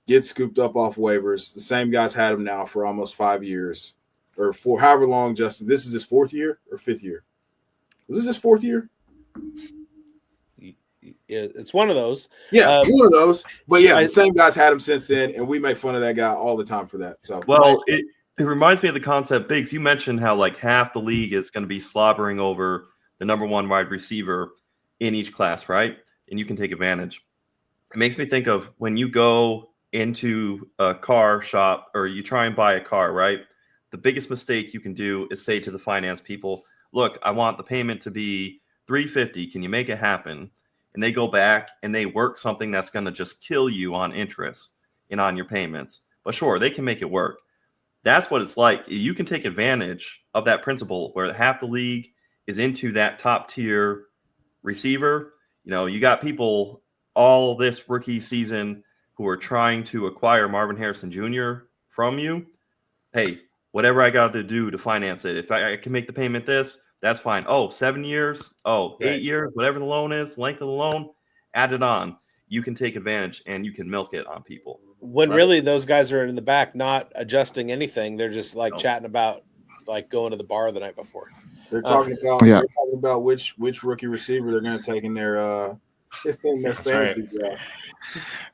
gets scooped up off waivers. The same guys had him now for almost 5 years, or for however long. Justin, this is his 4th year or 5th year. Was this his 4th year? It's one of those. Yeah, one of those. But yeah, the same guys had him since then, and we make fun of that guy all the time for that. So, well, it reminds me of the concept, Biggs. You mentioned how like half the league is going to be slobbering over the number 1 wide receiver in each class, right? And you can take advantage. It makes me think of when you go into a car shop or you try and buy a car, right? The biggest mistake you can do is say to the finance people, "Look, I want the payment to be $350. Can you make it happen?" And they go back and they work something that's going to just kill you on interest and on your payments. But sure, they can make it work. That's what it's like. You can take advantage of that principle where half the league is into that top tier receiver. You got people all this rookie season who are trying to acquire Marvin Harrison Jr. from you. Hey, whatever I got to do to finance it. If I can make the payment this, That's fine. Oh, 7 years. Oh, 8 Right. years, whatever the loan is, length of the loan, add it on. You can take advantage and you can milk it on people. When Right. really those guys are in the back, not adjusting anything. They're just like No. chatting about like going to the bar the night before. They're talking about which rookie receiver they're going to take in their fantasy draft.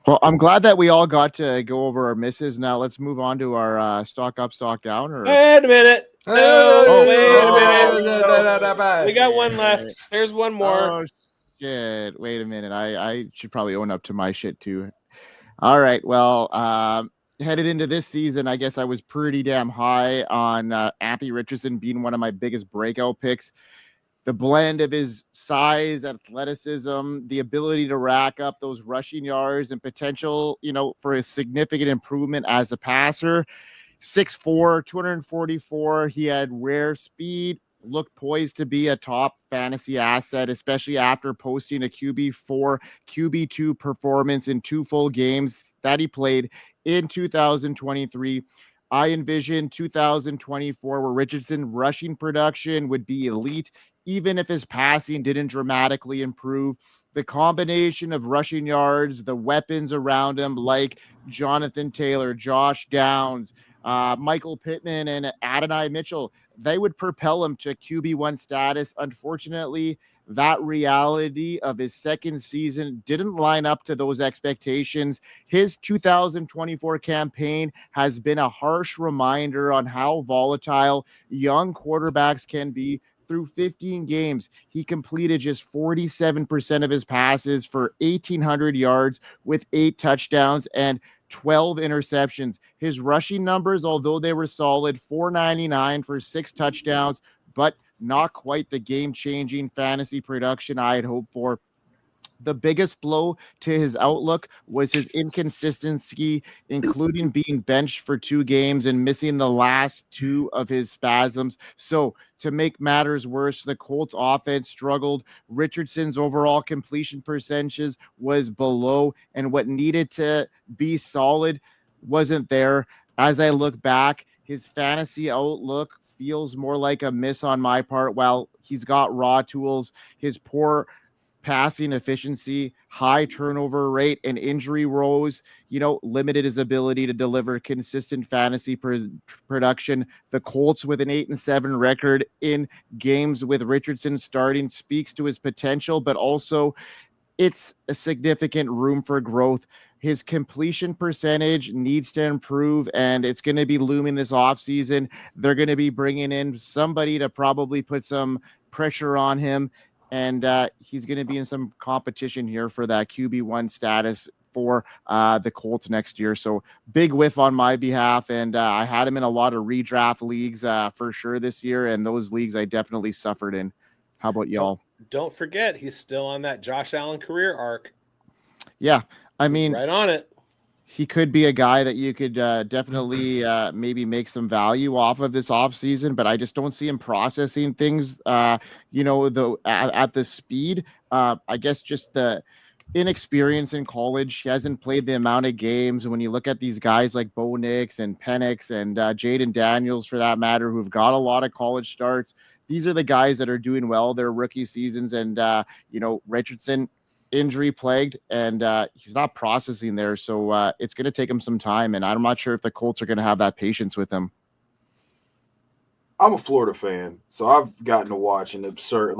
Well, I'm glad that we all got to go over our misses. Now let's move on to our stock up, stock down. Or Wait a minute. No, wait a minute. minute. We got one left. There's one more. Oh shit! Wait a minute. I should probably own up to my shit too. All right. Well, headed into this season, I guess I was pretty damn high on Anthony Richardson being one of my biggest breakout picks. The blend of his size, athleticism, the ability to rack up those rushing yards and potential, for a significant improvement as a passer. 6'4", 244. He had rare speed, looked poised to be a top fantasy asset, especially after posting a QB4, QB2 performance in 2 full games that he played in 2023. I envision 2024 where Richardson rushing production would be elite, even if his passing didn't dramatically improve. The combination of rushing yards, the weapons around him like Jonathan Taylor, Josh Downs, Michael Pittman, and Adonai Mitchell, they would propel him to QB1 status. Unfortunately, that reality of his second season didn't line up to those expectations. His 2024 campaign has been a harsh reminder on how volatile young quarterbacks can be. Through 15 games, he completed just 47% of his passes for 1,800 yards with 8 touchdowns and 12 interceptions. His rushing numbers, although they were solid, 499 for 6 touchdowns, but not quite the game-changing fantasy production I had hoped for. The biggest blow to his outlook was his inconsistency, including being benched for 2 games and missing the last 2 of his spasms. So to make matters worse, the Colts offense struggled. Richardson's overall completion percentages was below, and what needed to be solid wasn't there. As I look back, his fantasy outlook feels more like a miss on my part. While he's got raw tools, his poor passing efficiency, high turnover rate, and injury woes, limited his ability to deliver consistent fantasy production. The Colts with an 8-7 record in games with Richardson starting speaks to his potential, but also it's a significant room for growth. His completion percentage needs to improve, and it's going to be looming this offseason. They're going to be bringing in somebody to probably put some pressure on him, and he's going to be in some competition here for that QB1 status for the Colts next year. So big whiff on my behalf, and I had him in a lot of redraft leagues for sure this year, and those leagues I definitely suffered in. How about y'all? Don't forget, he's still on that Josh Allen career arc. Yeah, I mean, right on it. He could be a guy that you could definitely maybe make some value off of this offseason, but I just don't see him processing things, at the speed. I guess just the inexperience in college. He hasn't played the amount of games. When you look at these guys like Bo Nix and Penix and Jaden Daniels, for that matter, who've got a lot of college starts, these are the guys that are doing well their rookie seasons. And, Richardson, injury plagued, and he's not processing there, so it's going to take him some time, and I'm not sure if the Colts are going to have that patience with him. I'm a Florida fan, so I've gotten to watch an absurd,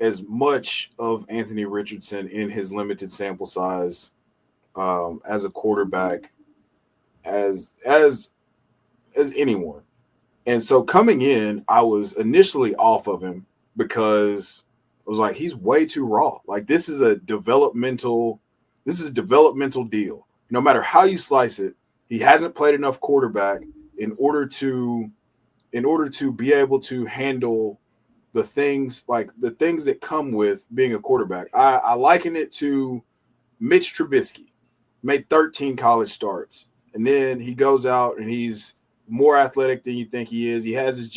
as much of Anthony Richardson in his limited sample size as a quarterback as anyone. And so coming in, I was initially off of him because I was like, he's way too raw. This is a developmental deal. No matter how you slice it, he hasn't played enough quarterback in order to be able to handle the things that come with being a quarterback. I liken it to Mitch Trubisky, made 13 college starts, and then he goes out and he's more athletic than you think he is. He has his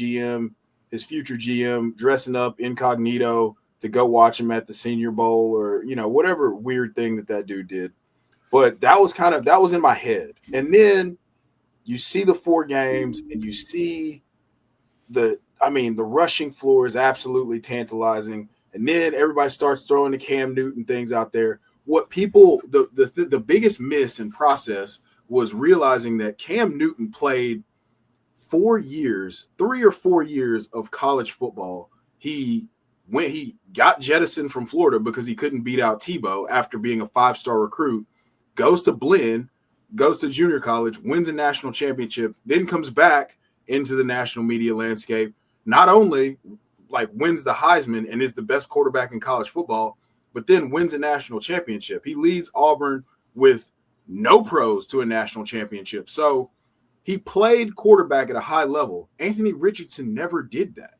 future GM, dressing up incognito to go watch him at the Senior Bowl or, whatever weird thing that dude did. But that was in my head. And then you see the 4 games and you see I mean, the rushing floor is absolutely tantalizing. And then everybody starts throwing the Cam Newton things out there. What people, the biggest miss in process was realizing that Cam Newton played 3 or 4 years of college football. He got jettisoned from Florida because he couldn't beat out Tebow after being a 5-star recruit, goes to Blinn, goes to junior college, wins a national championship, then comes back into the national media landscape. Not only like wins the Heisman and is the best quarterback in college football, but then wins a national championship. He leads Auburn with no pros to a national championship. So he played quarterback at a high level. Anthony Richardson never did that.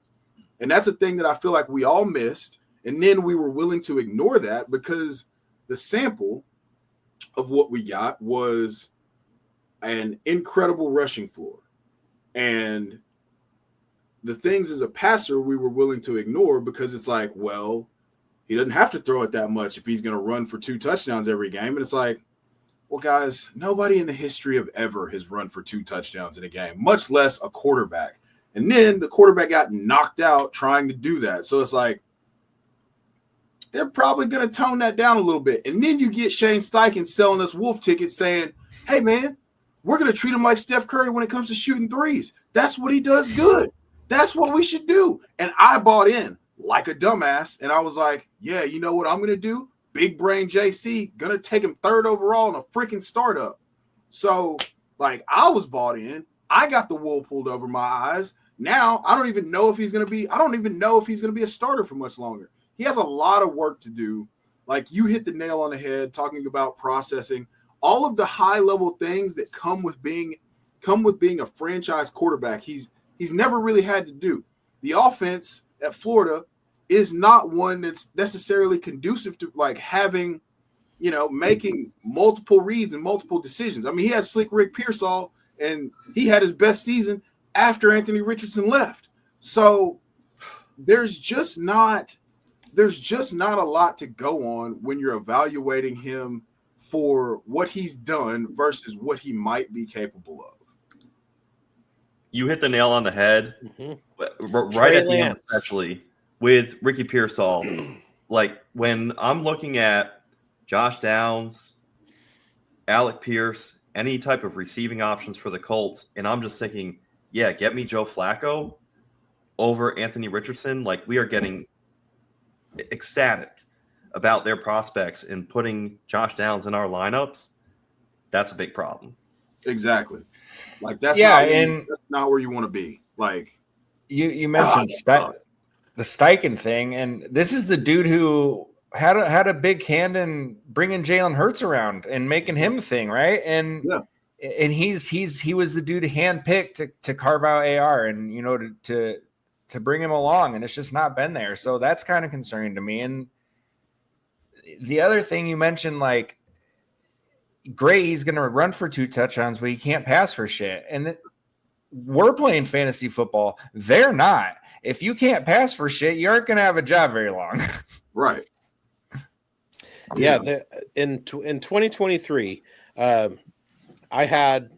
And that's a thing that I feel like we all missed. And then we were willing to ignore that because the sample of what we got was an incredible rushing floor. And the things as a passer we were willing to ignore because it's like, well, he doesn't have to throw it that much if he's going to run for 2 touchdowns every game. And it's like, well, guys, nobody in the history of ever has run for 2 touchdowns in a game, much less a quarterback. And then the quarterback got knocked out trying to do that. So it's like, they're probably going to tone that down a little bit. And then you get Shane Steichen selling us wolf tickets saying, hey, man, we're going to treat him like Steph Curry when it comes to shooting threes. That's what he does good. That's what we should do. And I bought in like a dumbass. And I was like, yeah, you know what I'm going to do? Big brain JC, going to take him 3rd overall in a freaking startup. So, like, I was bought in. I got the wool pulled over my eyes. Now, I don't even know if he's going to be a starter for much longer. He has a lot of work to do. Like, you hit the nail on the head talking about processing. All of the high-level things that come with being a franchise quarterback, he's never really had to do. The offense at Florida is not one that's necessarily conducive to like having, making multiple reads and multiple decisions. I mean, he had Slick Rick Pearsall, and he had his best season after Anthony Richardson left. So there's just not a lot to go on when you're evaluating him for what he's done versus what he might be capable of. You hit the nail on the head, right Trey at the end, Lance. especially with Ricky Pearsall. Like, when I'm looking at Josh Downs, Alec Pierce, any type of receiving options for the Colts, and I'm just thinking, yeah, get me Joe Flacco over Anthony Richardson. Like, we are getting ecstatic about their prospects, and putting Josh Downs in our lineups, that's a big problem. Exactly. Like, that's not where you want to be. Like, you mentioned the Steichen thing, and this is the dude who had a big hand in bringing Jalen Hurts around and making him a thing, right? And and he was the dude handpicked to carve out AR and to bring him along, and it's just not been there. So that's kind of concerning to me. And the other thing you mentioned, like, great, he's going to run for 2 touchdowns, but he can't pass for shit. And we're playing fantasy football. They're not. If you can't pass for shit, you aren't going to have a job very long. Right. Yeah. In 2023, I had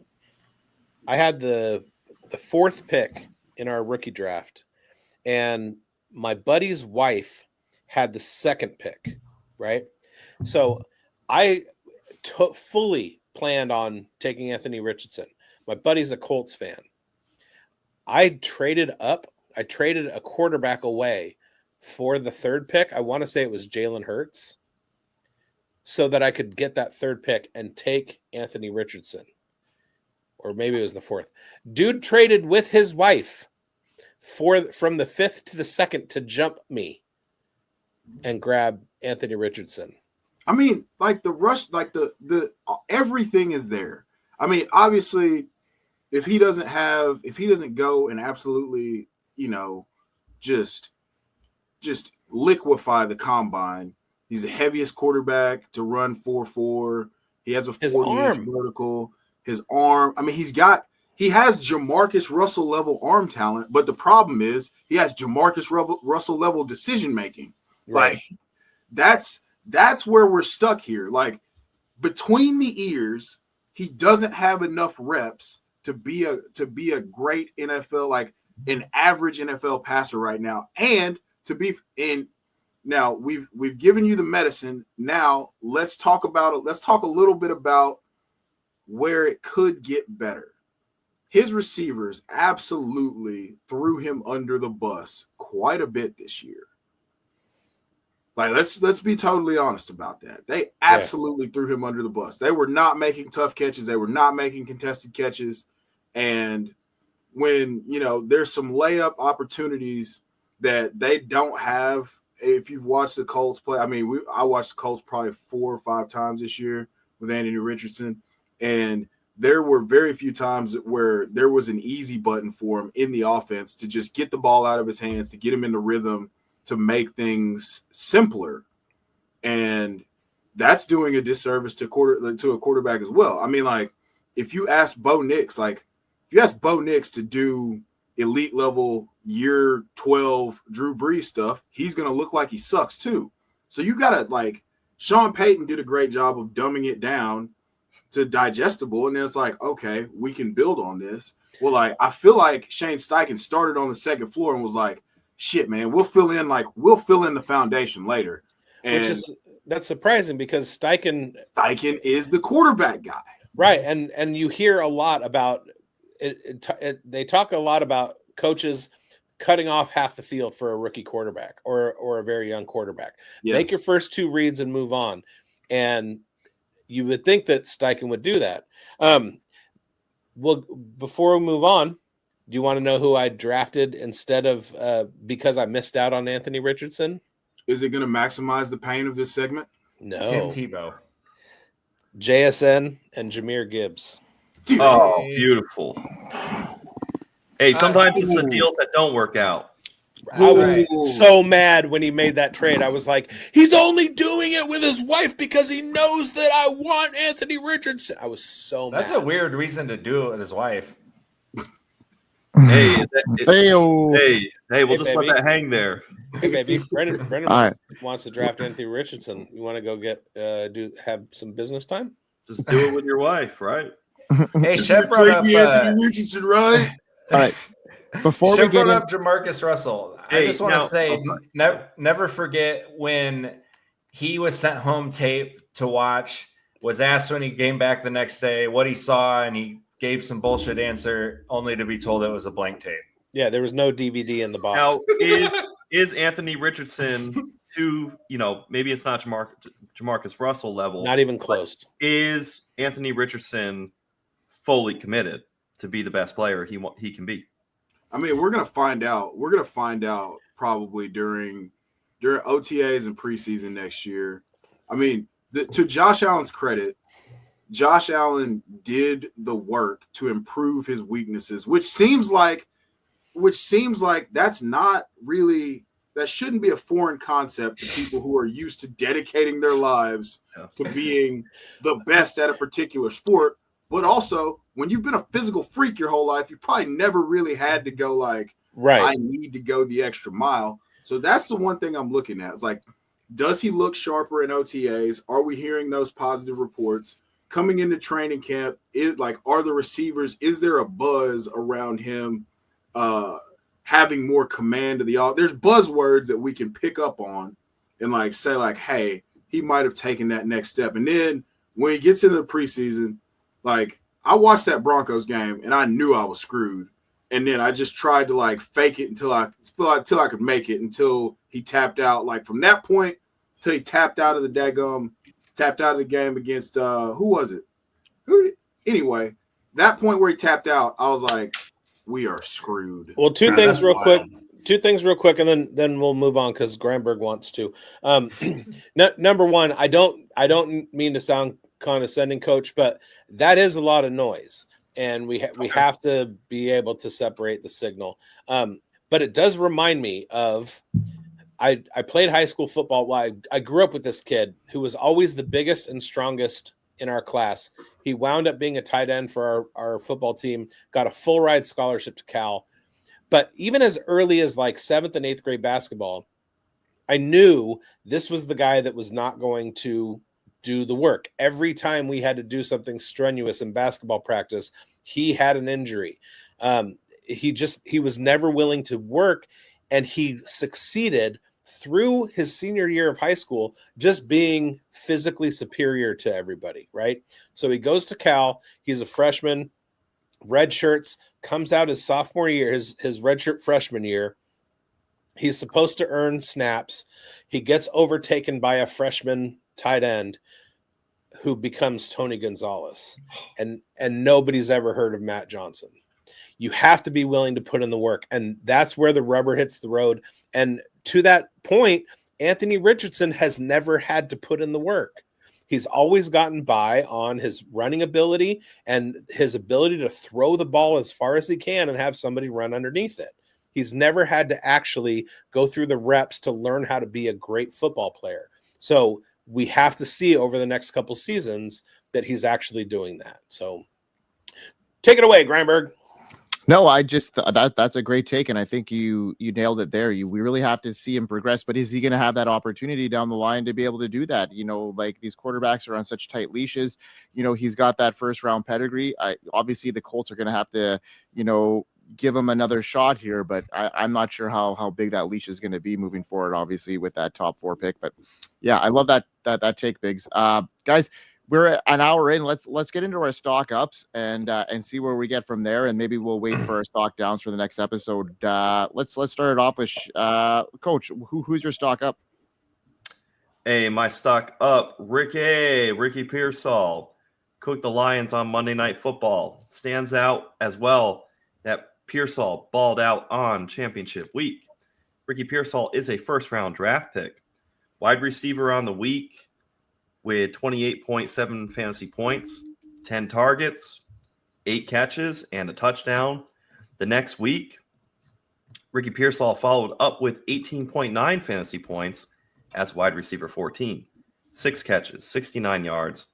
the 4th pick in our rookie draft, and my buddy's wife had the 2nd pick. Right. So I fully planned on taking Anthony Richardson. My buddy's a Colts fan. I traded a quarterback away for the 3rd pick. I want to say it was Jalen Hurts, so that I could get that 3rd pick and take Anthony Richardson. Or maybe it was the 4th. Dude traded with his wife from the 5th to the 2nd to jump me and grab Anthony Richardson. I mean, like, the rush, like the everything is there. I mean, obviously, if he doesn't go and absolutely, just liquefy the combine, he's the heaviest quarterback to run 4.4. He has a 40-inch vertical. His arm, I mean, he has Jamarcus Russell level arm talent, but the problem is he has Jamarcus Russell level decision making. Right. Like, that's where we're stuck here. Like, between the ears, he doesn't have enough reps to be a great NFL. Like, an average NFL passer right now. And to be in now, we've given you the medicine. Now let's talk about it. Let's talk a little bit about where it could get better. His receivers absolutely threw him under the bus quite a bit this year. Like, let's be totally honest about that. They absolutely threw him under the bus. They were not making tough catches. They were not making contested catches. And when, there's some layup opportunities that they don't have. If you've watched the Colts play, I watched the Colts probably 4 or 5 times this year with Anthony Richardson. And there were very few times where there was an easy button for him in the offense to just get the ball out of his hands, to get him into rhythm, to make things simpler. And that's doing a disservice to a quarterback as well. I mean, like, if you ask Bo Nix to do elite level year 12 Drew Brees stuff, he's going to look like he sucks too. So you got to, like, Sean Payton did a great job of dumbing it down to digestible. And then it's like, okay, we can build on this. Well, like, I feel like Shane Steichen started on the second floor and was like, shit, man, we'll fill in the foundation later. And that's surprising because Steichen is the quarterback guy. Right. And you hear a lot about it. They talk a lot about coaches cutting off half the field for a rookie quarterback or a very young quarterback. Yes. Make your first 2 reads and move on. And you would think that Steichen would do that. Well, before we move on, do you want to know who I drafted instead of because I missed out on Anthony Richardson? Is it going to maximize the pain of this segment? No. Tim Tebow. JSN and Zamir Gibbs. Oh, beautiful. Hey, sometimes it's the deals that don't work out. I was so mad when he made that trade. I was like, he's only doing it with his wife because he knows that I want Anthony Richardson. I was so mad. That's a weird reason to do it with his wife. Hey, we'll just baby. let that hang there. Hey, baby, Brendan wants to draft Anthony Richardson. You want to go have some business time? Just do it with your wife, right? Hey, Chev brought up Anthony Richardson, right? All right. Before we get up Jamarcus Russell, I just want to say, never forget when he was sent home tape to watch, was asked when he came back the next day what he saw, and he gave some bullshit answer only to be told it was a blank tape. Yeah, there was no DVD in the box. Now, is Anthony Richardson maybe it's not Jamarcus Russell level. Not even close. Is Anthony Richardson fully committed to be the best player he can be? I mean, we're gonna find out. We're gonna find out probably during OTAs and preseason next year. I mean, to Josh Allen's credit, Josh Allen did the work to improve his weaknesses, which seems like that shouldn't be a foreign concept to people who are used to dedicating their lives to being the best at a particular sport. But also, when you've been a physical freak your whole life, you probably never really had to go like, I need to go the extra mile. So that's the one thing I'm looking at. It's like, does he look sharper in OTAs? Are we hearing those positive reports? Coming into training camp, are the receivers, is there a buzz around him having more command of the offense? There's buzzwords that we can pick up on and say hey, he might have taken that next step. And then when he gets into the preseason, I watched that Broncos game and I knew I was screwed. And then I just tried to fake it until I could make it, until he tapped out. From that point till he tapped out of the game against who was it? Anyway, that point where he tapped out, I was like, we are screwed. Well, two things real quick, and then we'll move on because Grindberg wants to. Number one, I don't mean to sound condescending, coach, but that is a lot of noise, and we have to be able to separate the signal. But it does remind me of I played high school football. I grew up with this kid who was always the biggest and strongest in our class. He wound up being a tight end for our football team, got a full ride scholarship to Cal. But even as early as 7th and 8th grade basketball, I knew this was the guy that was not going to do the work. Every time we had to do something strenuous in basketball practice, he had an injury. he was never willing to work, and he succeeded through his senior year of high school, just being physically superior to everybody, right? So he goes to Cal, he's a freshman, red shirts, comes out his sophomore year, his redshirt freshman year. He's supposed to earn snaps. He gets overtaken by a freshman tight end who becomes Tony Gonzalez. And nobody's ever heard of Matt Johnson. You have to be willing to put in the work. And that's where the rubber hits the road. And to that point, Anthony Richardson has never had to put in the work. He's always gotten by on his running ability and his ability to throw the ball as far as he can and have somebody run underneath it. He's never had to actually go through the reps to learn how to be a great football player. So we have to see over the next couple seasons that he's actually doing that. So take it away, Grindberg. No, I just that's a great take, and I think you nailed it there. We really have to see him progress, but is he going to have that opportunity down the line to be able to do that? You know, like these quarterbacks are on such tight leashes. You know, he's got that first round pedigree. Obviously the Colts are going to have to, you know, give him another shot here, but I'm not sure how big that leash is going to be moving forward. Obviously with that top 4 pick, but yeah, I love that take, bigz. Guys, we're an hour in. Let's get into our stock ups and see where we get from there, and maybe we'll wait for our stock downs for the next episode. Let's start it off with Coach. Who's your stock up? Hey, my stock up, Ricky Pearsall cooked the Lions on Monday Night Football. Stands out as well that Pearsall balled out on championship week. Ricky Pearsall is a first-round draft pick, wide receiver on the week, with 28.7 fantasy points, 10 targets, 8 catches, and a touchdown. The next week, Ricky Pearsall followed up with 18.9 fantasy points as wide receiver 14, 6 catches, 69 yards,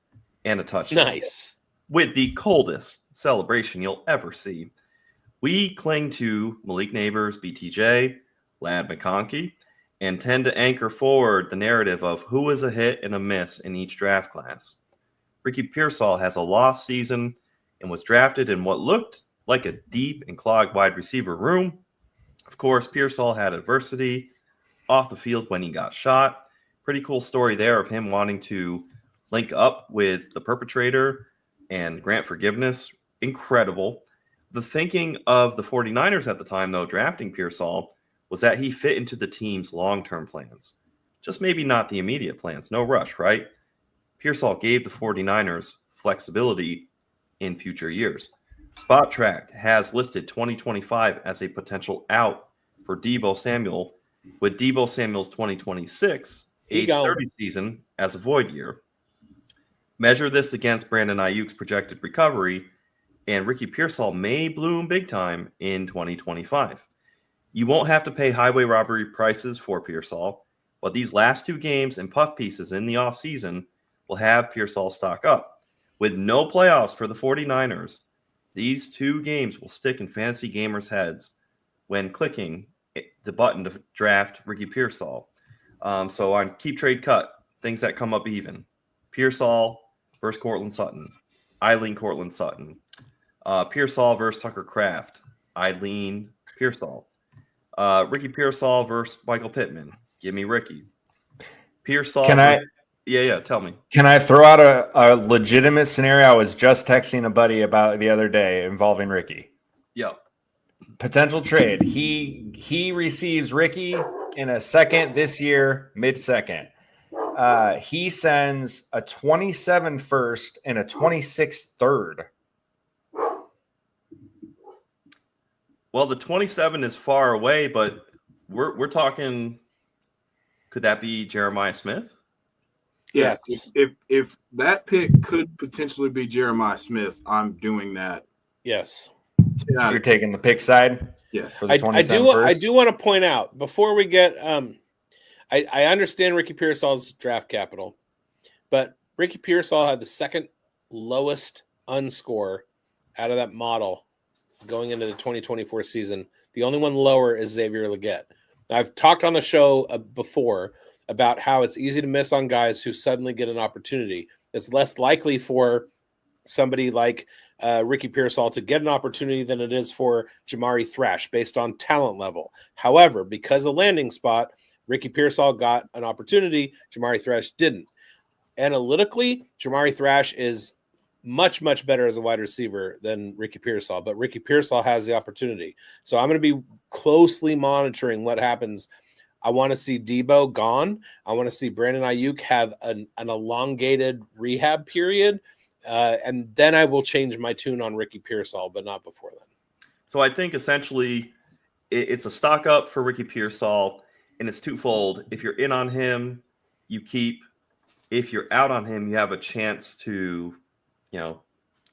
and a touchdown. Nice. With the coldest celebration you'll ever see. We cling to Malik Neighbors, BTJ, Ladd McConkey, and tend to anchor forward the narrative of who is a hit and a miss in each draft class. Ricky Pearsall has a lost season and was drafted in what looked like a deep and clogged wide receiver room. Of course, Pearsall had adversity off the field when he got shot. Pretty cool story there of him wanting to link up with the perpetrator and grant forgiveness. Incredible. The thinking of the 49ers at the time, though, drafting Pearsall, was that he fit into the team's long-term plans. Just maybe not the immediate plans. No rush, right? Pearsall gave the 49ers flexibility in future years. Spot Track has listed 2025 as a potential out for Deebo Samuel, with Deebo Samuel's 2026 age 30 season as a void year. Measure this against Brandon Ayuk's projected recovery, and Ricky Pearsall may bloom big time in 2025. You won't have to pay highway robbery prices for Pearsall, but these last 2 games and puff pieces in the offseason will have Pearsall stock up. With no playoffs for the 49ers, these 2 games will stick in fantasy gamers' heads when clicking the button to draft Ricky Pearsall. So on Keep Trade Cut, things that come up even. Pearsall versus Cortland Sutton. I lean Cortland Sutton. Pearsall versus Tucker Kraft. I lean Pearsall. Ricky Pearsall versus Michael Pittman. Give me Ricky. Pearsall. Yeah, tell me. Can I throw out a legitimate scenario I was just texting a buddy about the other day involving Ricky? Yep. Potential trade. He receives Ricky in a second this year, mid-second. He sends a 27 first and a 26 third. Well, the 27 is far away, but we're talking. Could that be Jeremiah Smith? Yes. If that pick could potentially be Jeremiah Smith, I'm doing that. Yes. You're taking the pick side? Yes. For the 27 I do want to point out before we get I understand Ricky Pearsall's draft capital, but Ricky Pearsall had the second lowest unscore out of that model going into the 2024 season. The only one lower is Xavier Legette. Now, I've talked on the show before about how it's easy to miss on guys who suddenly get an opportunity. It's less likely for somebody like Ricky Pearsall to get an opportunity than it is for Jamari Thrash based on talent level. However, because of landing spot, Ricky Pearsall got an opportunity. Jamari Thrash didn't. Analytically, Jamari Thrash is much, much better as a wide receiver than Ricky Pearsall, but Ricky Pearsall has the opportunity. So I'm going to be closely monitoring what happens. I want to see Debo gone. I want to see Brandon Ayuk have an elongated rehab period. And then I will change my tune on Ricky Pearsall, but not before then. So I think essentially it's a stock up for Ricky Pearsall, and it's twofold. If you're in on him, you keep. If you're out on him, you have a chance to,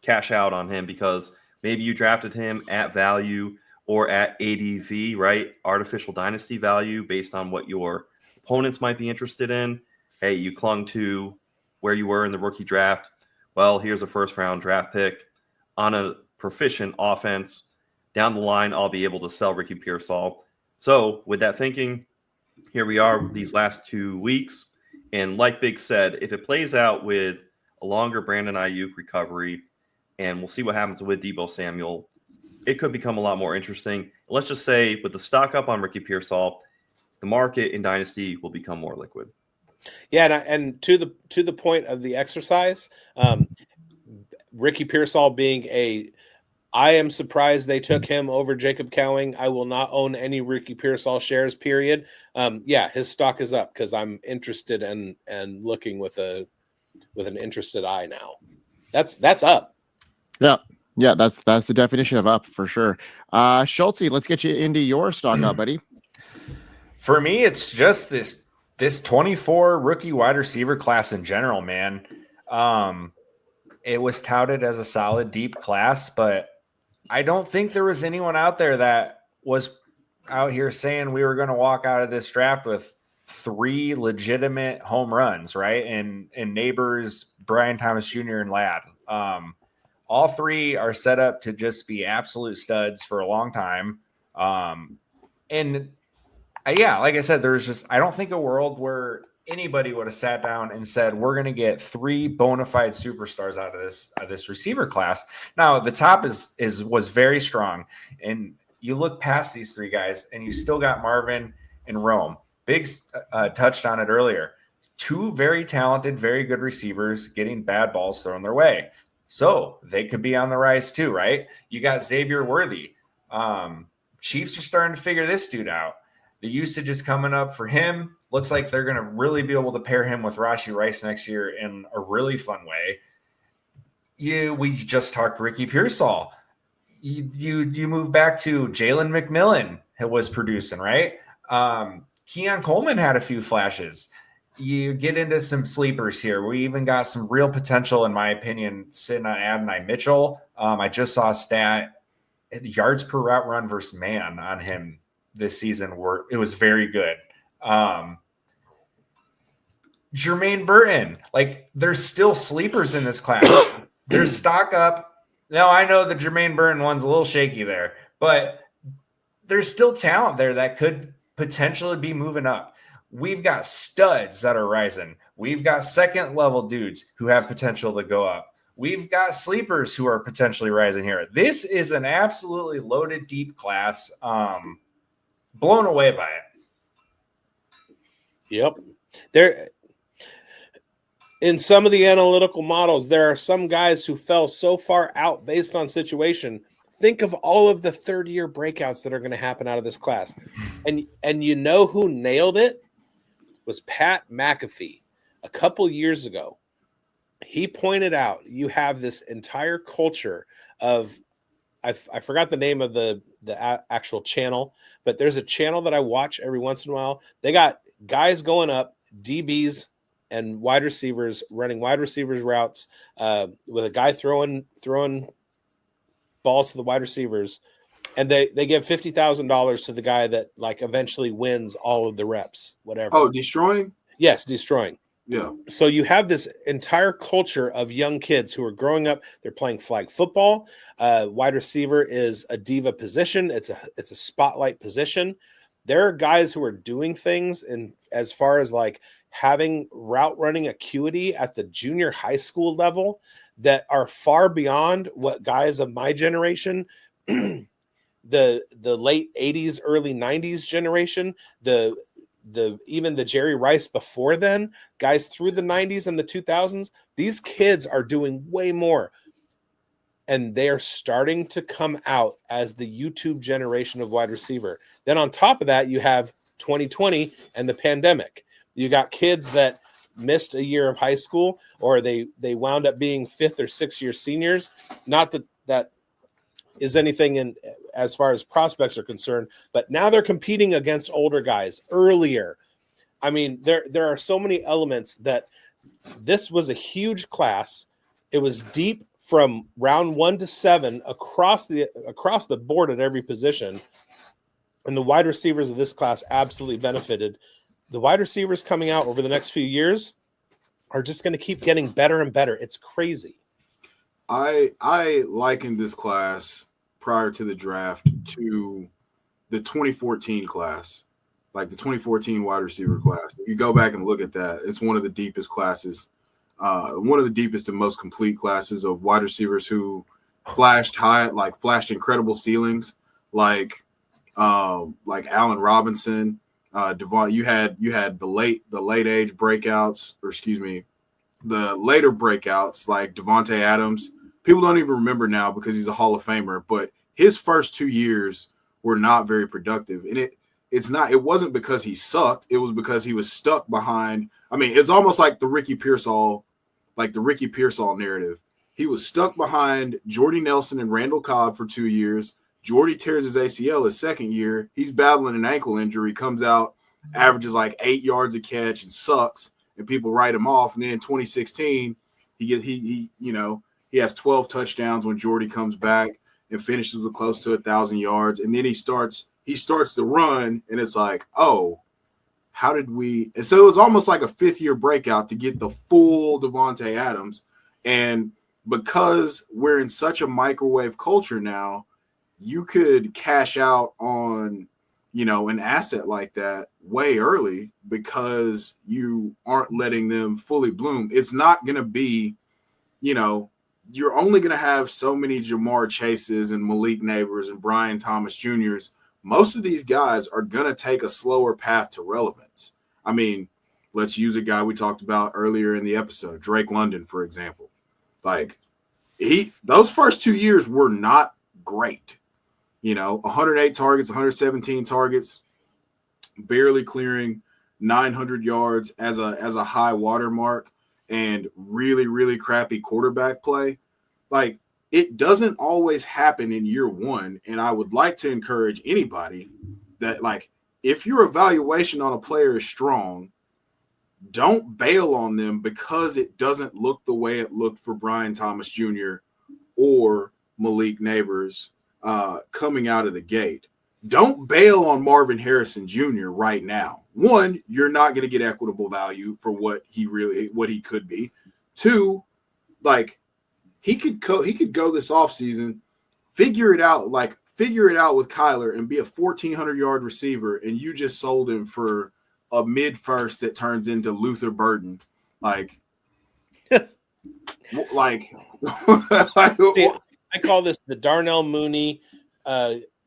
cash out on him because maybe you drafted him at value or at ADV, right? Artificial dynasty value based on what your opponents might be interested in. Hey, you clung to where you were in the rookie draft. Well, here's a first-round draft pick on a proficient offense. Down the line, I'll be able to sell Ricky Pearsall. So with that thinking, here we are these last 2 weeks. And like Big said, if it plays out with a longer Brandon Ayuk recovery, and we'll see what happens with Deebo Samuel, it could become a lot more interesting. Let's just say with the stock up on Ricky Pearsall, the market in Dynasty will become more liquid. Yeah, and to the point of the exercise, Ricky Pearsall being I am surprised they took him over Jacob Cowing. I will not own any Ricky Pearsall shares, period. His stock is up because I'm interested and looking with an interested eye now. That's up. Yeah, that's the definition of up for sure. Schultzy, let's get you into your stock up, buddy. For me, it's just this 24 rookie wide receiver class in general, man. It was touted as a solid deep class, but I don't think there was anyone out there that was out here saying we were going to walk out of this draft with 3 legitimate home runs, right? And neighbors, Brian Thomas Jr. and Ladd. All 3 are set up to just be absolute studs for a long time. Like I said, I don't think a world where anybody would have sat down and said, we're going to get 3 bona fide superstars out of this receiver class. Now the top was very strong, and you look past these 3 guys and you still got Marvin and Rome. Biggs touched on it earlier. 2 very talented, very good receivers getting bad balls thrown their way. So they could be on the rise too, right? You got Xavier Worthy. Chiefs are starting to figure this dude out. The usage is coming up for him. Looks like they're going to really be able to pair him with Rashee Rice next year in a really fun way. We just talked Ricky Pearsall. You move back to Jalen McMillan, who was producing, right? Keon Coleman had a few flashes. You get into some sleepers here. We even got some real potential, in my opinion, sitting on Adonai Mitchell. I just saw a stat, yards per route run versus man on him this season. It was very good. Jermaine Burton, there's still sleepers in this class. There's stock up. Now, I know the Jermaine Burton one's a little shaky there, but there's still talent there that could potentially be moving up. We've got studs that are rising. We've got second level dudes who have potential to go up. We've got sleepers who are potentially rising here. This is an absolutely loaded, deep class. Blown away by it. Yep. In some of the analytical models, there are some guys who fell so far out based on situation. Think of all of the third-year breakouts that are going to happen out of this class. And you know who nailed it? Was Pat McAfee a couple years ago. He pointed out you have this entire culture of I forgot the name of the actual channel, but there's a channel that I watch every once in a while. They got guys going up, DBs and wide receivers running wide receivers routes with a guy throwing balls to the wide receivers, and they give $50,000 to the guy that eventually wins all of the reps, whatever. Oh, destroying? Yes, destroying. Yeah. So you have this entire culture of young kids who are growing up. They're playing flag football. Wide receiver is a diva position. It's a spotlight position. there are guys who are doing things in as far as like having route running acuity at the junior high school level that are far beyond what guys of my generation, the late 80s, early 90s generation, even the Jerry Rice before then, guys through the 90s and the 2000s, these kids are doing way more. And they are starting to come out as the YouTube generation of wide receiver. Then on top of that, you have 2020 and the pandemic. You got kids that missed a year of high school, or they wound up being 5th or 6th year seniors. Not that is anything in as far as prospects are concerned, but now they're competing against older guys earlier. I mean, there are so many elements that this was a huge class. It was deep from round 1 to 7 across the board at every position. And the wide receivers of this class absolutely benefited. The wide receivers coming out over the next few years are just going to keep getting better and better. It's crazy. I likened this class prior to the draft to the 2014 class, like the 2014 wide receiver class. If you go back and look at that, it's one of the deepest classes, one of the deepest and most complete classes of wide receivers who flashed incredible ceilings, like Allen Robinson, Devon. You had the late age breakouts, the later breakouts like Devontae Adams. People don't even remember now because he's a Hall of Famer, but his first 2 years were not very productive. And it wasn't because he sucked. It was because he was stuck behind. I mean, it's almost like the Ricky Pearsall narrative. He was stuck behind Jordy Nelson and Randall Cobb for 2 years. Jordy tears his ACL his second year. He's battling an ankle injury, comes out, averages like 8 yards a catch and sucks, and people write him off. And then in 2016, he has 12 touchdowns when Jordy comes back and finishes with close to 1,000 yards. And then he starts the run, and it's like, oh, how did we? And so it was almost like a 5th year breakout to get the full Devontae Adams. And because we're in such a microwave culture now, you could cash out on, an asset like that way early because you aren't letting them fully bloom. It's not going to be, you're only going to have so many Jamar Chases and Malik Neighbors and Brian Thomas Jr.'s. Most of these guys are going to take a slower path to relevance. I mean, let's use a guy we talked about earlier in the episode, Drake London, for example. Like, those first 2 years were not great. 108 targets, 117 targets, barely clearing 900 yards as a high water mark, and really, really crappy quarterback play. Like, it doesn't always happen in year one. And I would like to encourage anybody that, like, if your evaluation on a player is strong, don't bail on them because it doesn't look the way it looked for Brian Thomas Jr. or Malik Neighbors coming out of the gate. Don't bail on Marvin Harrison Jr. right now. One, you're not going to get equitable value for what he could be. Two, like, he could go this offseason, figure it out with Kyler and be a 1,400-yard receiver, and you just sold him for a mid-first that turns into Luther Burden. Like, See, I call this the Darnell Mooney,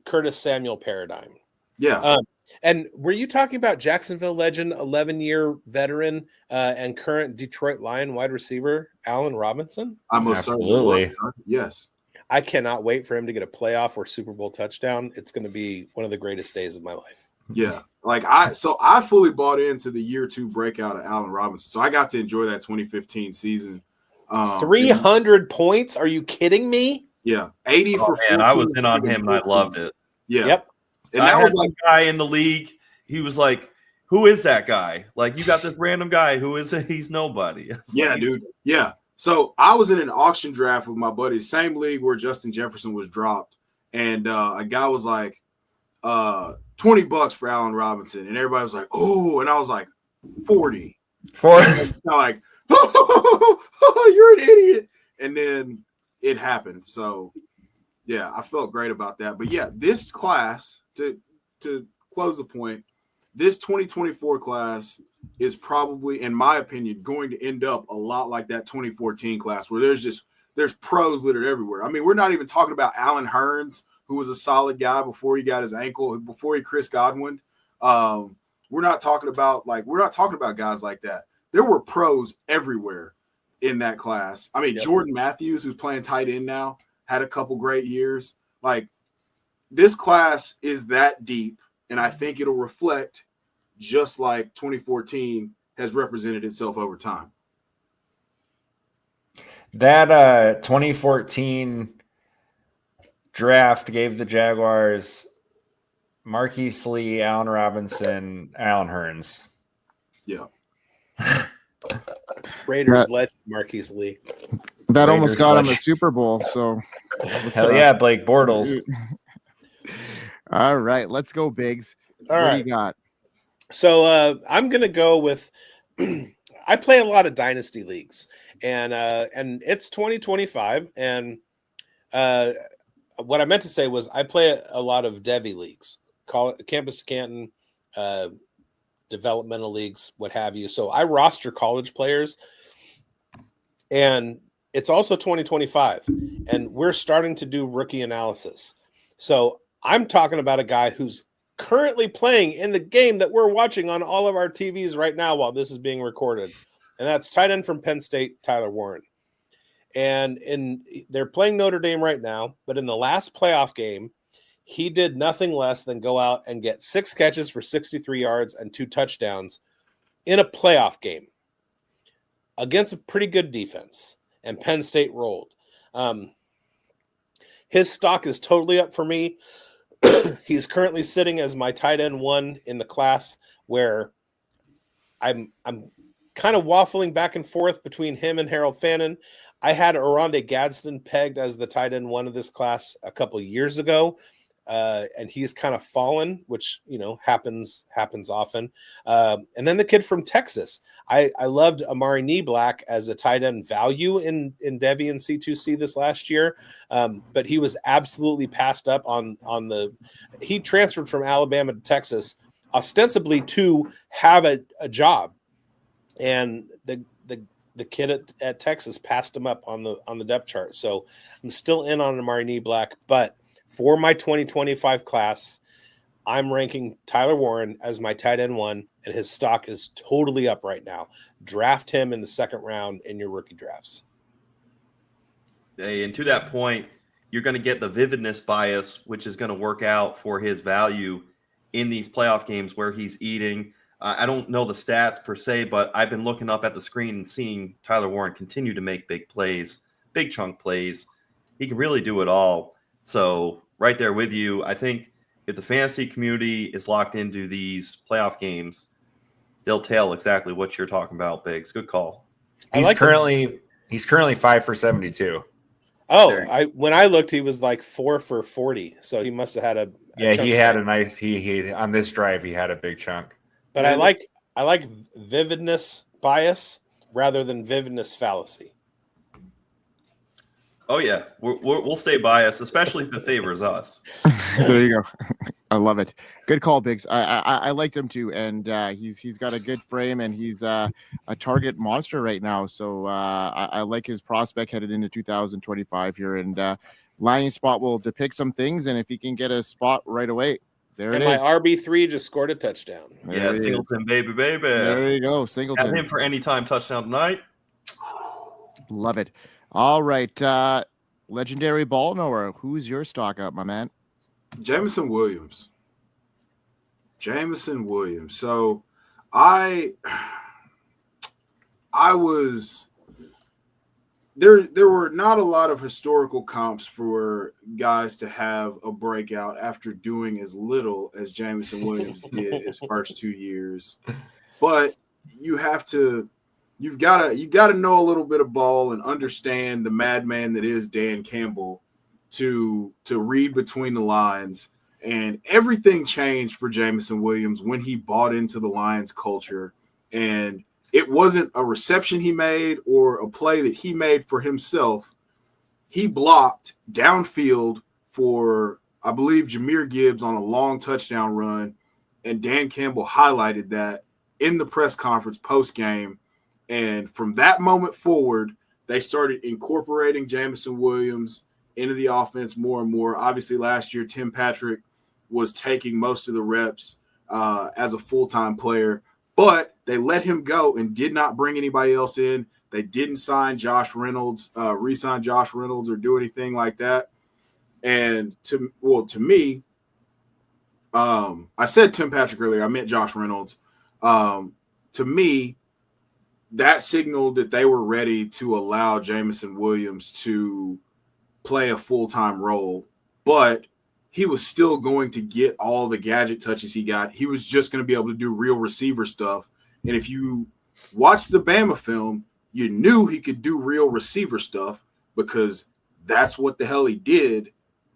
Curtis Samuel paradigm. Yeah. And were you talking about Jacksonville legend, 11-year veteran, and current Detroit Lion wide receiver, Allen Robinson? I most certainly was. Yes. I cannot wait for him to get a playoff or Super Bowl touchdown. It's going to be one of the greatest days of my life. Yeah. Like, I fully bought into the year 2 breakout of Allen Robinson. So I got to enjoy that 2015 season. 300 points? Are you kidding me? Yeah. 80 for 14. Man, I was in on him and I loved it. Yeah. Yep. And I that had was like, guy in the league. He was like, who is that guy? Like, you got this random guy. Who is it? He's nobody. Yeah, like, dude. Yeah. So I was in an auction draft with my buddy, same league where Justin Jefferson was dropped. And a guy was like, $20 for Allen Robinson. And everybody was like, oh, and I was like, 40. Like, oh, you're an idiot. And then it happened. So yeah, I felt great about that. But yeah, this class, to close the point. This 2024 class is probably, in my opinion, going to end up a lot like that 2014 class, where there's pros littered everywhere. I mean, we're not even talking about Allen Hurns, who was a solid guy before he got his ankle, before he Chris Godwin. We're not talking about guys like that. There were pros everywhere in that class. I mean, yep. Jordan Matthews, who's playing tight end now, had a couple great years. Like, this class is that deep, and I think it'll reflect just like 2014 has represented itself over time. That 2014 draft gave the Jaguars Marquise Lee, Allen Robinson, Allen Hurns. Yeah. Raiders legend Marquise Lee. That Raiders almost got him a Super Bowl. So hell yeah, Blake Bortles. All right, let's go, Biggs. What do you got? So I'm gonna go with I play a lot of dynasty leagues, and it's 2025, and what I meant to say was I play a lot of Devy leagues, campus Canton, developmental leagues, what have you. So I roster college players, and it's also 2025, and we're starting to do rookie analysis. So I'm talking about a guy who's currently playing in the game that we're watching on all of our TVs right now while this is being recorded. And that's tight end from Penn State, Tyler Warren. And they're playing Notre Dame right now, but in the last playoff game, he did nothing less than go out and get 6 catches for 63 yards and 2 touchdowns in a playoff game against a pretty good defense. And Penn State rolled. His stock is totally up for me. He's currently sitting as my tight end 1 in the class, where I'm kind of waffling back and forth between him and Harold Fannin. I had Oronde Gadsden pegged as the tight end 1 of this class a couple years ago, and he's kind of fallen, which happens often. And then the kid from Texas, I loved Amari Knee-Black as a tight end value in Devy and C2C this last year, but he was absolutely passed up on the. He transferred from Alabama to Texas ostensibly to have a job, and the kid at Texas passed him up on the depth chart. So I'm still in on Amari Knee-Black, but for my 2025 class, I'm ranking Tyler Warren as my tight end 1, and his stock is totally up right now. Draft him in the second round in your rookie drafts. Hey, and to that point, you're going to get the vividness bias, which is going to work out for his value in these playoff games where he's eating. I don't know the stats per se, but I've been looking up at the screen and seeing Tyler Warren continue to make big plays, big chunk plays. He can really do it all. So right there with you, I think if the fantasy community is locked into these playoff games, they'll tell exactly what you're talking about, Biggs. Good call. He's currently 5 for 72. Oh, when I looked, he was like 4 for 40. So he must have had a he had a nice he on this drive he had a big chunk. But I like vividness bias rather than vividness fallacy. Oh yeah, we'll stay biased, especially if it favors us. There you go. I love it. Good call, Biggs. I liked him too, and he's got a good frame, and he's a target monster right now. So I like his prospect headed into 2025 here, and landing spot will depict some things, and if he can get a spot right away, there it is. My RB3 just scored a touchdown. Yeah, Singleton, baby. There you go, Singleton. Have him for anytime touchdown tonight. Love it. All right, legendary ball knower. Who's your stock up, my man? Jameson Williams. So I was there were not a lot of historical comps for guys to have a breakout after doing as little as Jameson Williams did his first 2 years. But you've got to know a little bit of ball and understand the madman that is Dan Campbell to read between the lines. And everything changed for Jameson Williams when he bought into the Lions culture. And it wasn't a reception he made or a play that he made for himself. He blocked downfield for, I believe, Zamir Gibbs on a long touchdown run. and Dan Campbell highlighted that in the press conference post-game. And from that moment forward, they started incorporating Jameson Williams into the offense more and more. Obviously, last year, Tim Patrick was taking most of the reps as a full-time player, but they let him go and did not bring anybody else in. They didn't sign Josh Reynolds, re-sign Josh Reynolds, or do anything like that. And to me, I said Tim Patrick earlier. I meant Josh Reynolds. To me, that signaled that they were ready to allow Jameson Williams to play a full-time role, but he was still going to get all the gadget touches he got. He was just going to be able to do real receiver stuff. And if you watch the Bama film, you knew he could do real receiver stuff because that's what the hell he did,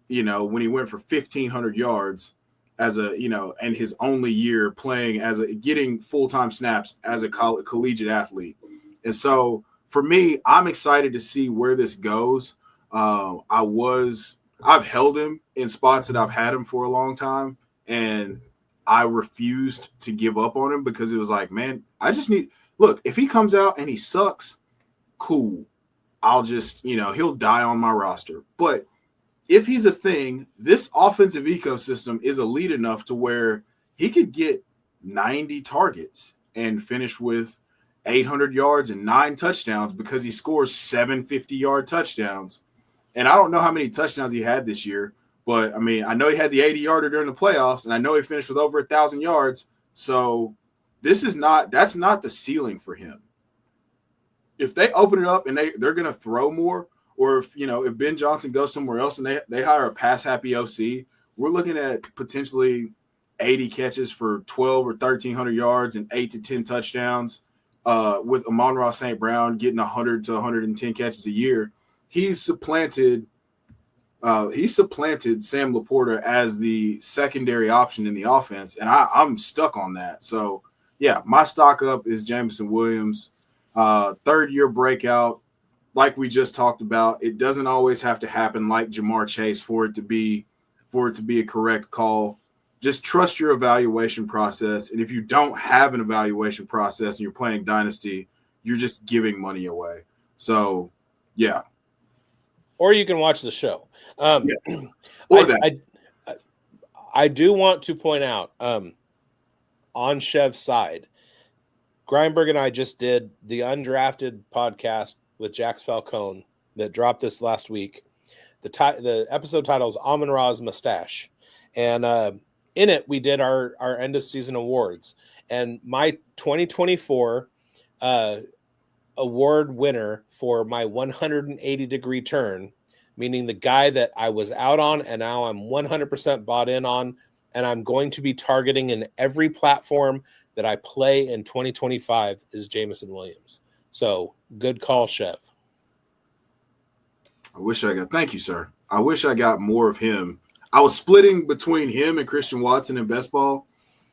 when he went for 1,500 yards as and his only year playing getting full-time snaps as a collegiate athlete. And so for me, I'm excited to see where this goes. I've held him in spots that I've had him for a long time, and I refused to give up on him because it was like, man, if he comes out and he sucks, cool. I'll just, he'll die on my roster. But if he's a thing, this offensive ecosystem is elite enough to where he could get 90 targets and finish with 800 yards and 9 touchdowns because he scores 7 50-yard touchdowns. And I don't know how many touchdowns he had this year, but, I know he had the 80-yarder during the playoffs, and I know he finished with over 1,000 yards. So that's not the ceiling for him. If they open it up and they're going to throw more, or if Ben Johnson goes somewhere else and they hire a pass-happy OC, we're looking at potentially 80 catches for 12 or 1,300 yards and 8 to 10 touchdowns with Amon-Ra St. Brown getting 100 to 110 catches a year. He's supplanted Sam Laporta as the secondary option in the offense, and I'm stuck on that. So, yeah, my stock up is Jameson Williams, third-year breakout. Like we just talked about, it doesn't always have to happen like Jamar Chase for it to be a correct call. Just trust your evaluation process. And if you don't have an evaluation process and you're playing Dynasty, you're just giving money away. So, yeah. Or you can watch the show. Or that. I do want to point out on Chev's side, Grindberg and I just did the undrafted podcast with Jax Falcone that dropped this last week. The episode title is Amon-Ra's Mustache. And in it, we did our end of season awards. And my 2024 award winner for my 180-degree turn, meaning the guy that I was out on and now I'm 100% bought in on, and I'm going to be targeting in every platform that I play in 2025 is Jameson Williams. So good call, Chev. Thank you, sir. I wish I got more of him. I was splitting between him and Christian Watson in best ball,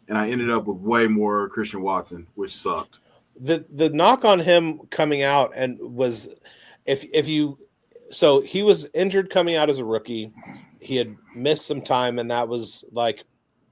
and I ended up with way more Christian Watson, which sucked. The knock on him coming out and was so he was injured coming out as a rookie. He had missed some time, and that was like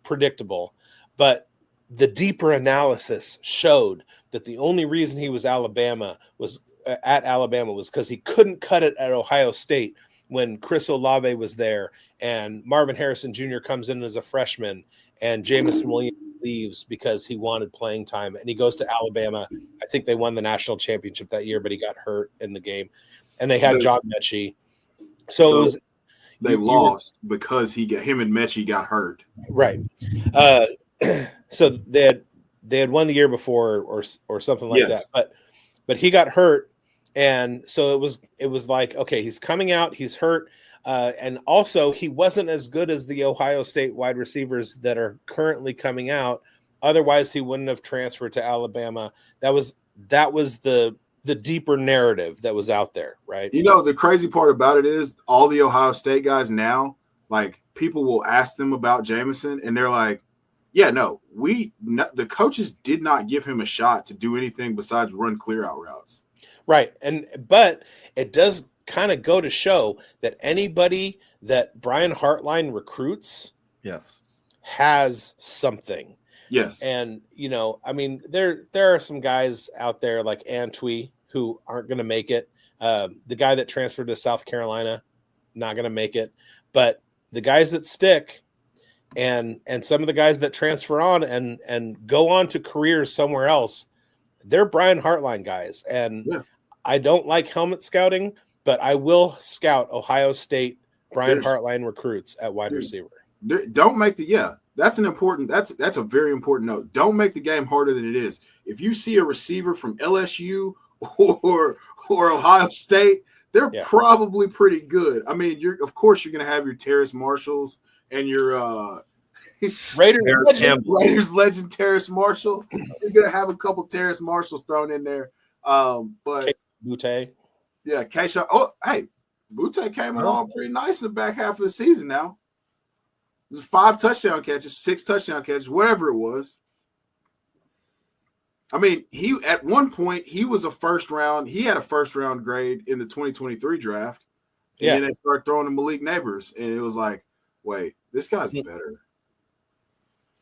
predictable. But the deeper analysis showed that the only reason he was at Alabama was because he couldn't cut it at Ohio State when Chris Olave was there and Marvin Harrison Jr. comes in as a freshman and Jameson Williams leaves because he wanted playing time, and he goes to Alabama. I think they won the national championship that year, but he got hurt in the game, and they had John Mechie. So they lost because him and Mechie got hurt. Right. So they had won the year before or something like that, but he got hurt, and so it was like, okay, he's coming out, he's hurt, and also he wasn't as good as the Ohio State wide receivers that are currently coming out. Otherwise, he wouldn't have transferred to Alabama. That was the deeper narrative that was out there, right? The crazy part about it is all the Ohio State guys now, like, people will ask them about Jameson, and they're like, yeah, no, the coaches did not give him a shot to do anything besides run clear out routes. Right. But it does kind of go to show that anybody that Brian Hartline recruits yes, has something. Yes. And, you know, I mean, there are some guys out there like Antwi who aren't going to make it. The guy that transferred to South Carolina, not going to make it. But the guys that stick and some of the guys that transfer on and go on to careers somewhere else, they're Brian Hartline guys. And Yeah. I don't like helmet scouting, but I will scout Ohio State Brian There's- Hartline recruits at wide receiver. Don't make that's a very important note. Don't make the game harder than it is. If you see a receiver from LSU or Ohio State, they're probably pretty good. I mean, of course you're going to have your Terrace Marshalls and your Raiders legend Terrace Marshall. You're going to have a couple Terrace Marshalls thrown in there. But Butte. Yeah, Keisha. Oh, hey, Butte came along pretty nice in the back half of the season now. There's 5 touchdown catches, 6 touchdown catches, whatever it was. I mean, at one point he was a first round. He had a first round grade in the 2023 draft. And then they started throwing to Malik Neighbors, and it was like, wait, this guy's better.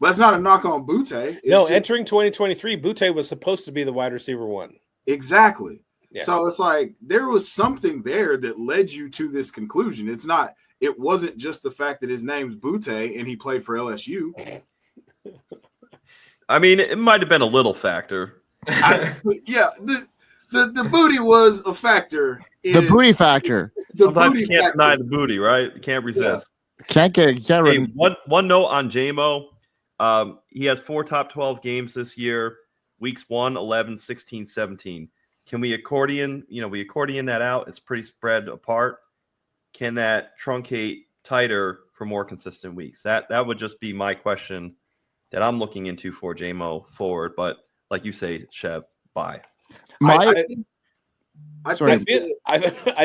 But it's not a knock on Butte. Entering 2023, Butte was supposed to be the wide receiver 1. Exactly. Yeah. So it's like there was something there that led you to this conclusion. It wasn't just the fact that his name's Butte and he played for LSU. I mean, it might have been a little factor. The booty was a factor. The booty factor. Sometimes you can't deny the booty, right? You can't resist. Yeah. One note on JMO. He has 4 top 12 games this year, weeks 1, 11, 16, 17. Can we accordion that out? It's pretty spread apart. Can that truncate tighter for more consistent weeks? That would just be my question that I'm looking into for JMO forward. But like you say, Chev, bye. I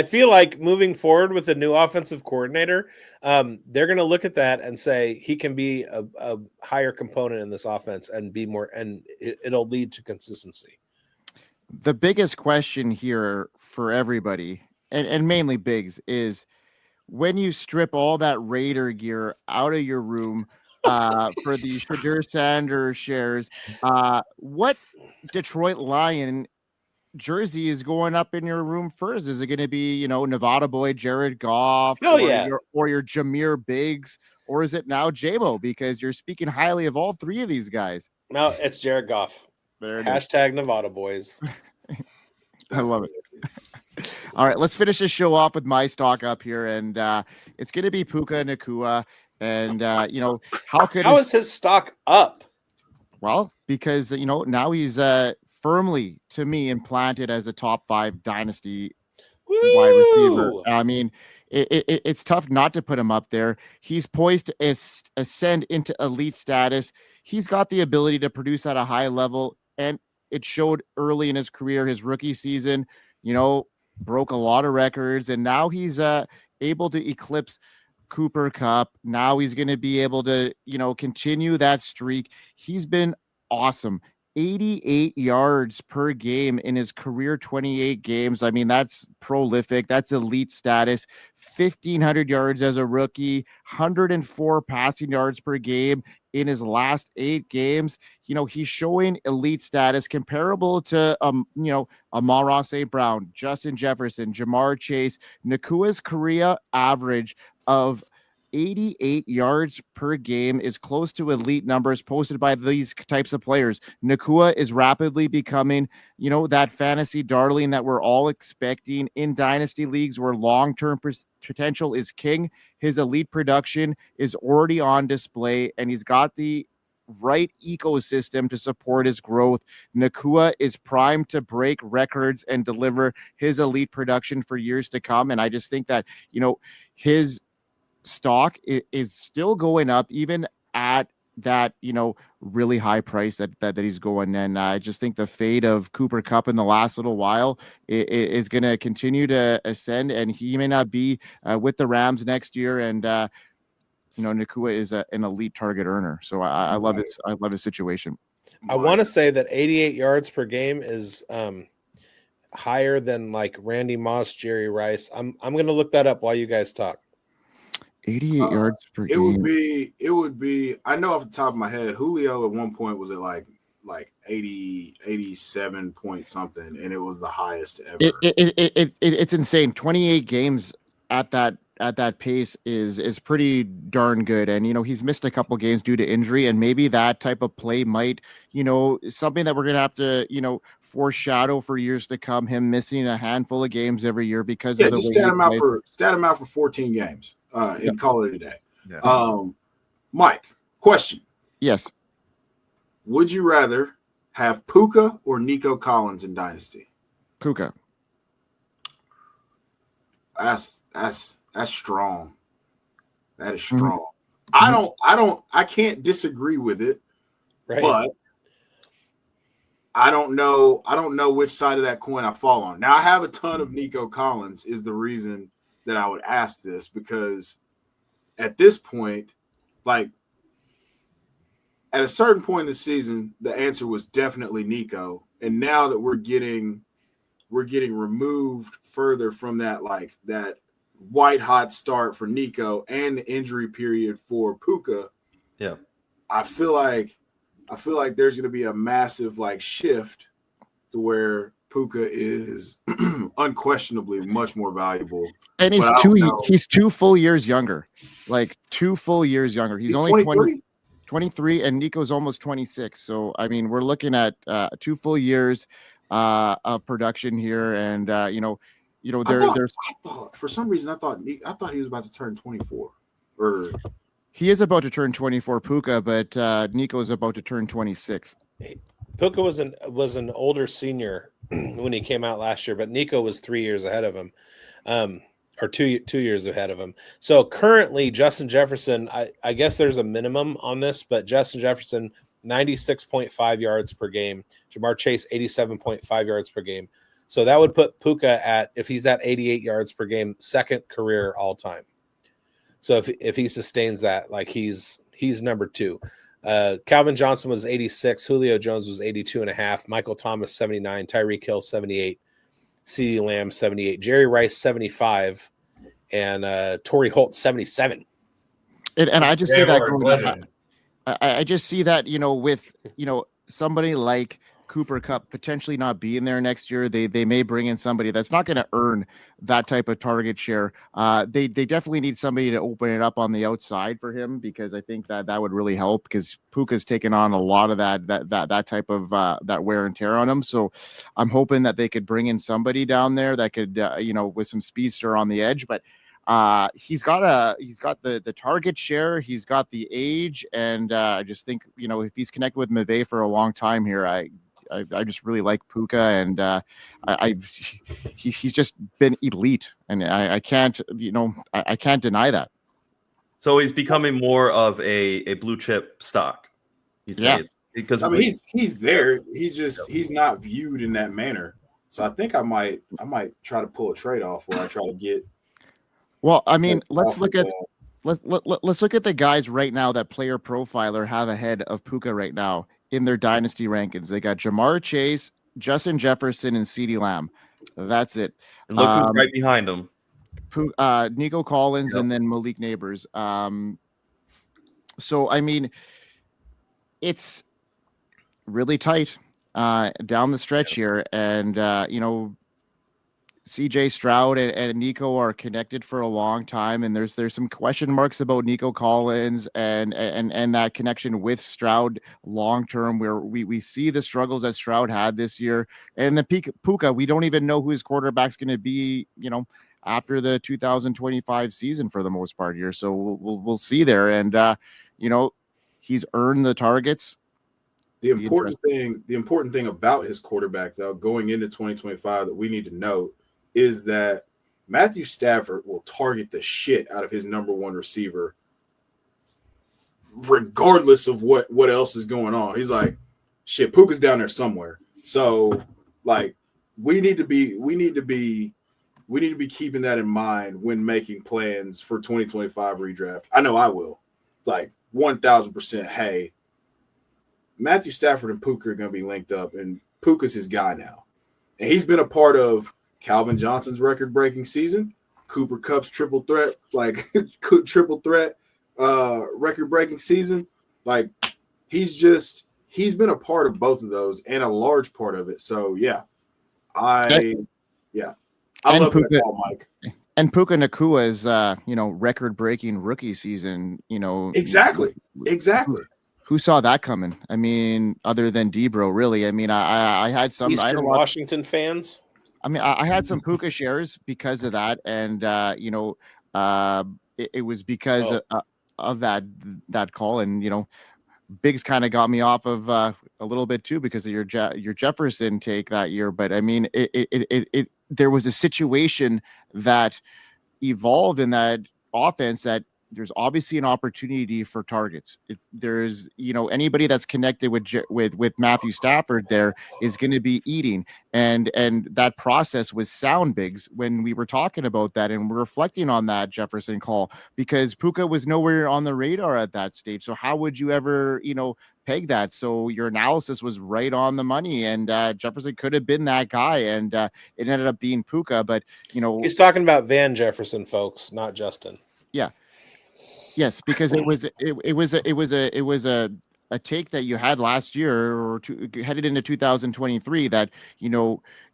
feel like moving forward with the new offensive coordinator, they're going to look at that and say he can be a higher component in this offense and be more, and it'll lead to consistency. The biggest question here for everybody, and mainly bigz, is when you strip all that Raider gear out of your room for the Shadur Sanders shares, what Detroit Lion jersey is going up in your room first? Is it going to be, Nevada boy Jared Goff, or your Zamir bigz, or is it now JMO? Because you're speaking highly of all 3 of these guys. No, it's Jared Goff. Hashtag Nevada boys. I love it. All right, let's finish this show off with my stock up here, and it's going to be Puka Nacua. And how is his stock up? Well, because now he's firmly, to me, implanted as a top 5 dynasty wide receiver. I mean, it's tough not to put him up there. He's poised to ascend into elite status. He's got the ability to produce at a high level, and it showed early in his career. His rookie season, broke a lot of records, and now he's able to eclipse Cooper Kupp. Now he's going to be able to, continue that streak. He's been awesome. 88 yards per game in his career 28 games. I mean, that's prolific. That's elite status. 1,500 yards as a rookie, 104 passing yards per game in his last 8 games. He's showing elite status comparable to, Amon-Ra St. Brown, Justin Jefferson, Jamar Chase. Nacua's career average of 88 yards per game is close to elite numbers posted by these types of players. Nacua is rapidly becoming, that fantasy darling that we're all expecting in dynasty leagues where long-term potential is king. His elite production is already on display, and he's got the right ecosystem to support his growth. Nacua is primed to break records and deliver his elite production for years to come. And I just think that, his stock is still going up even at that really high price that he's going. And I just think the fate of Cooper Kupp in the last little while is going to continue to ascend, and he may not be with the Rams next year. And Nacua is an elite target earner, so I love his situation. I want to say that 88 yards per game is higher than like Randy Moss, Jerry Rice. I'm going to look that up while you guys talk. 88 yards per It game. would be. I know off the top of my head, Julio at one point was at like 80, 87 point something, and it was the highest ever. It's insane. 28 games at that pace is pretty darn good. And he's missed a couple games due to injury, and maybe that type of play might, something that we're gonna have to, foreshadow for years to come. Him missing a handful of games every year because of the just way stat him out for 14 games and call it a day. Yeah. Mike, question. Yes. Would you rather have Puka or Nico Collins in Dynasty? Puka. That's strong. That is strong. Mm-hmm. I can't disagree with it. Right. But I don't know which side of that coin I fall on. Now I have a ton of Nico Collins is the reason that I would ask this, because at this point, like at a certain point in the season, the answer was definitely Nico. And now that we're getting removed further from that, like that white hot start for Nico and the injury period for Puka. Yeah. I feel like there's going to be a massive like shift to where Puka is unquestionably much more valuable. And he's 2 full years younger. Like 2 full years younger. He's only 23, and Nico's almost 26. So I mean, we're looking at 2 full years of production here, and I thought for some reason I thought he was about to turn 24. Or he is about to turn 24, Puka, but Nico is about to turn 26. Puka was an older senior when he came out last year, but Nico was 3 years ahead of him, or two years ahead of him. So currently, Justin Jefferson, I guess there's a minimum on this, but Justin Jefferson, 96.5 yards per game. Jamar Chase, 87.5 yards per game. So that would put Puka at, if he's at 88 yards per game, second career all time. So if he sustains that, like he's number 2. Calvin Johnson was 86. Julio Jones was 82.5. Michael Thomas, 79. Tyreek Hill, 78. CeeDee Lamb, 78. Jerry Rice, 75. And Torrey Holt, 77. And I just see that going up. I just see that, with, somebody like Cooper Kupp potentially not being there next year, they may bring in somebody that's not going to earn that type of target share. They definitely need somebody to open it up on the outside for him, because I think that would really help, because Puka's taken on a lot of that type of that wear and tear on him. So I'm hoping that they could bring in somebody down there that could with some speedster on the edge, but he's got the target share, he's got the age, and I just think if he's connected with McVay for a long time here, I just really like Puka, and he's just been elite, and I can't I can't deny that. So he's becoming more of a blue chip stock. You say, yeah, because I mean he's there. He's not viewed in that manner. So I think I might try to pull a trade off where I try to get. Well, I mean, let's look at the guys right now that Player Profiler have ahead of Puka right now in their dynasty rankings. They got Jamar Chase, Justin Jefferson, and CeeDee Lamb. That's it. And look who's right behind them. Nico Collins, and then Malik Neighbors. So I mean, it's really tight down the stretch here, and CJ Stroud and Nico are connected for a long time, and there's some question marks about Nico Collins and that connection with Stroud long term, where we see the struggles that Stroud had this year, and the Puka, we don't even know who his quarterback's going to be, after the 2025 season for the most part here. So we'll see there, and he's earned the targets. The important thing about his quarterback, though, going into 2025 that we need to note is that Matthew Stafford will target the shit out of his number 1 receiver, regardless of what else is going on. He's like, shit, Puka's down there somewhere. So, like, we need to be keeping that in mind when making plans for 2025 redraft. I know I will. Like 1,000%. Hey, Matthew Stafford and Puka are going to be linked up, and Puka's his guy now. And he's been a part of Calvin Johnson's record-breaking season, Cooper Kupp's triple threat, record-breaking season. Like, he's been a part of both of those and a large part of it. So I love that call, Mike. And Puka Nacua's record-breaking rookie season. Exactly. Who saw that coming? I mean, other than Debro, really. I mean, I had some Eastern Washington fans. I mean, I had some Puka shares because of that, and it was because of that call, and bigz kind of got me off of a little bit too because of your Jefferson take that year. But I mean, there was a situation that evolved in that offense that there's obviously an opportunity for targets. There's anybody that's connected with Matthew Stafford there is going to be eating, and that process was sound, bigz, when we were talking about that and we're reflecting on that Jefferson call, because Puka was nowhere on the radar at that stage. So how would you ever peg that? So your analysis was right on the money, and Jefferson could have been that guy, and it ended up being Puka. But he's talking about Van Jefferson, folks, not Justin. Yeah. Yes, because it was a take that you had last year or headed into 2023 that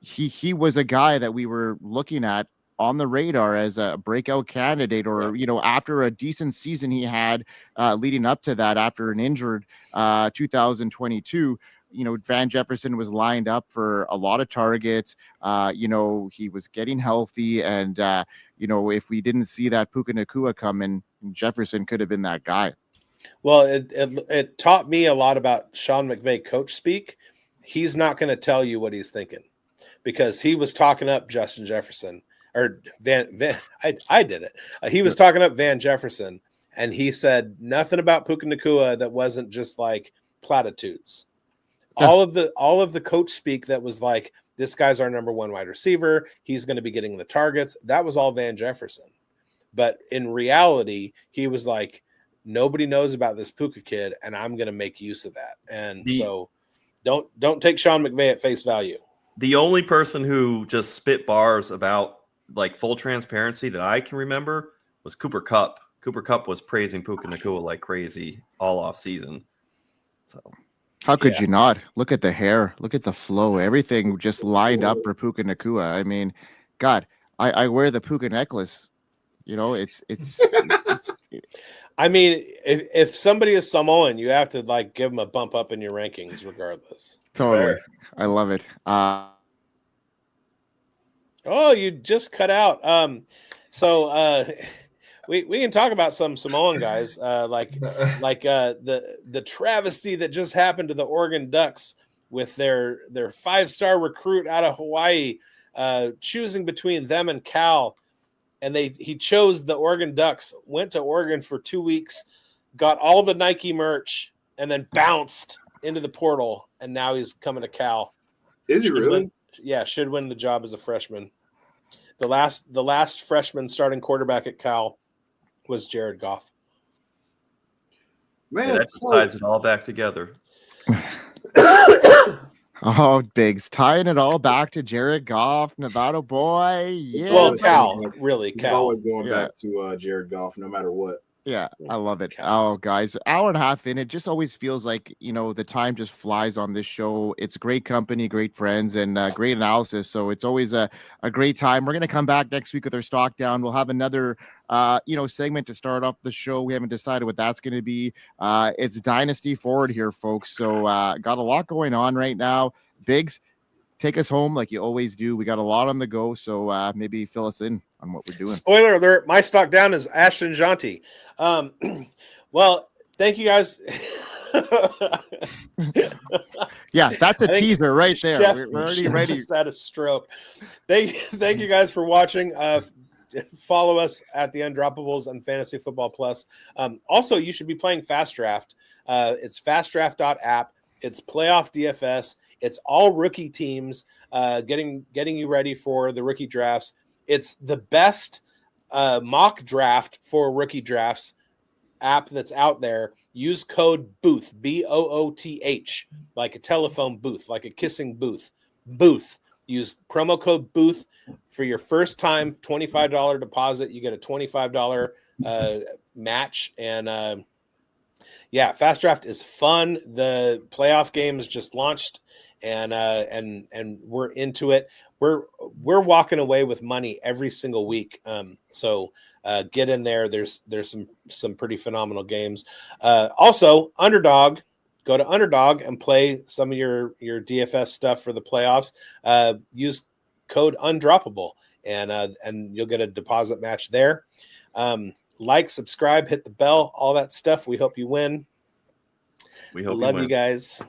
he was a guy that we were looking at on the radar as a breakout candidate, or after a decent season he had leading up to that after an injured 2022. Van Jefferson was lined up for a lot of targets. He was getting healthy, and if we didn't see that Puka Nacua coming, Jefferson could have been that guy. Well, it taught me a lot about Sean McVay coach speak. He's not going to tell you what he's thinking, because he was talking up Justin Jefferson or Van. I did it. He was talking up Van Jefferson, and he said nothing about Puka Nacua that wasn't just like platitudes. All of the coach speak that was like, this guy's our number one wide receiver, he's going to be getting the targets, that was all Van Jefferson. But in reality, he was like, nobody knows about this Puka kid, and I'm going to make use of that. And so don't take Sean McVay at face value. The only person who just spit bars about like full transparency that I can remember was Cooper Kupp. Cooper Kupp was praising Puka Nacua like crazy all off season. So how could you not? Look at the hair, look at the flow, everything just lined up for Puka Nacua. I mean, God, I wear the Puka necklace. It's I mean, if somebody is Samoan, you have to like give them a bump up in your rankings regardless. Totally. I love it. Oh, you just cut out. We can talk about some Samoan guys, like the travesty that just happened to the Oregon Ducks with their 5-star recruit out of Hawaii, choosing between them and Cal, and he chose the Oregon Ducks. Went to Oregon for 2 weeks, got all the Nike merch, and then bounced into the portal, and now he's coming to Cal. Is he really? Should win the job as a freshman. The last freshman starting quarterback at Cal was Jared Goff. Man, that ties it all back together. Oh, bigz, tying it all back to Jared Goff, Nevada boy. Yeah, well, Cal, really, He's Cal. always going back to Jared Goff, no matter what. Yeah, I love it. Oh, guys, hour and a half in, it just always feels like, the time just flies on this show. It's great company, great friends, and great analysis. So it's always a great time. We're going to come back next week with our stock down. We'll have another, segment to start off the show. We haven't decided what that's going to be. It's Dynasty Forward here, folks. So got a lot going on right now. bigz, take us home like you always do. We got a lot on the go. So maybe fill us in on what we're doing. Spoiler alert, my stock down is Ashton Jeanty. Well, thank you guys. Yeah, that's a teaser right there. Chev, we're already ready. Just had a stroke. Thank you guys for watching. Follow us at the Undroppables and Fantasy Football Plus. Also, you should be playing Fast Draft. It's fastdraft.app. It's playoff DFS. It's all rookie teams getting you ready for the rookie drafts. It's the best mock draft for rookie drafts app that's out there. Use code BOOTH, BOOTH, like a telephone booth, like a kissing booth, BOOTH, Use promo code BOOTH for your first time $25 deposit. You get a $25 match. And yeah, Fast Draft is fun. The playoff games just launched, and we're into it. We're walking away with money every single week. So get in there. There's some pretty phenomenal games. Also, Underdog. Go to Underdog and play some of your DFS stuff for the playoffs. Use code UNDROPPABLE, and you'll get a deposit match there. Like, subscribe, hit the bell, all that stuff. We hope you win. We hope Love you win. you guys.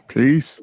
Peace.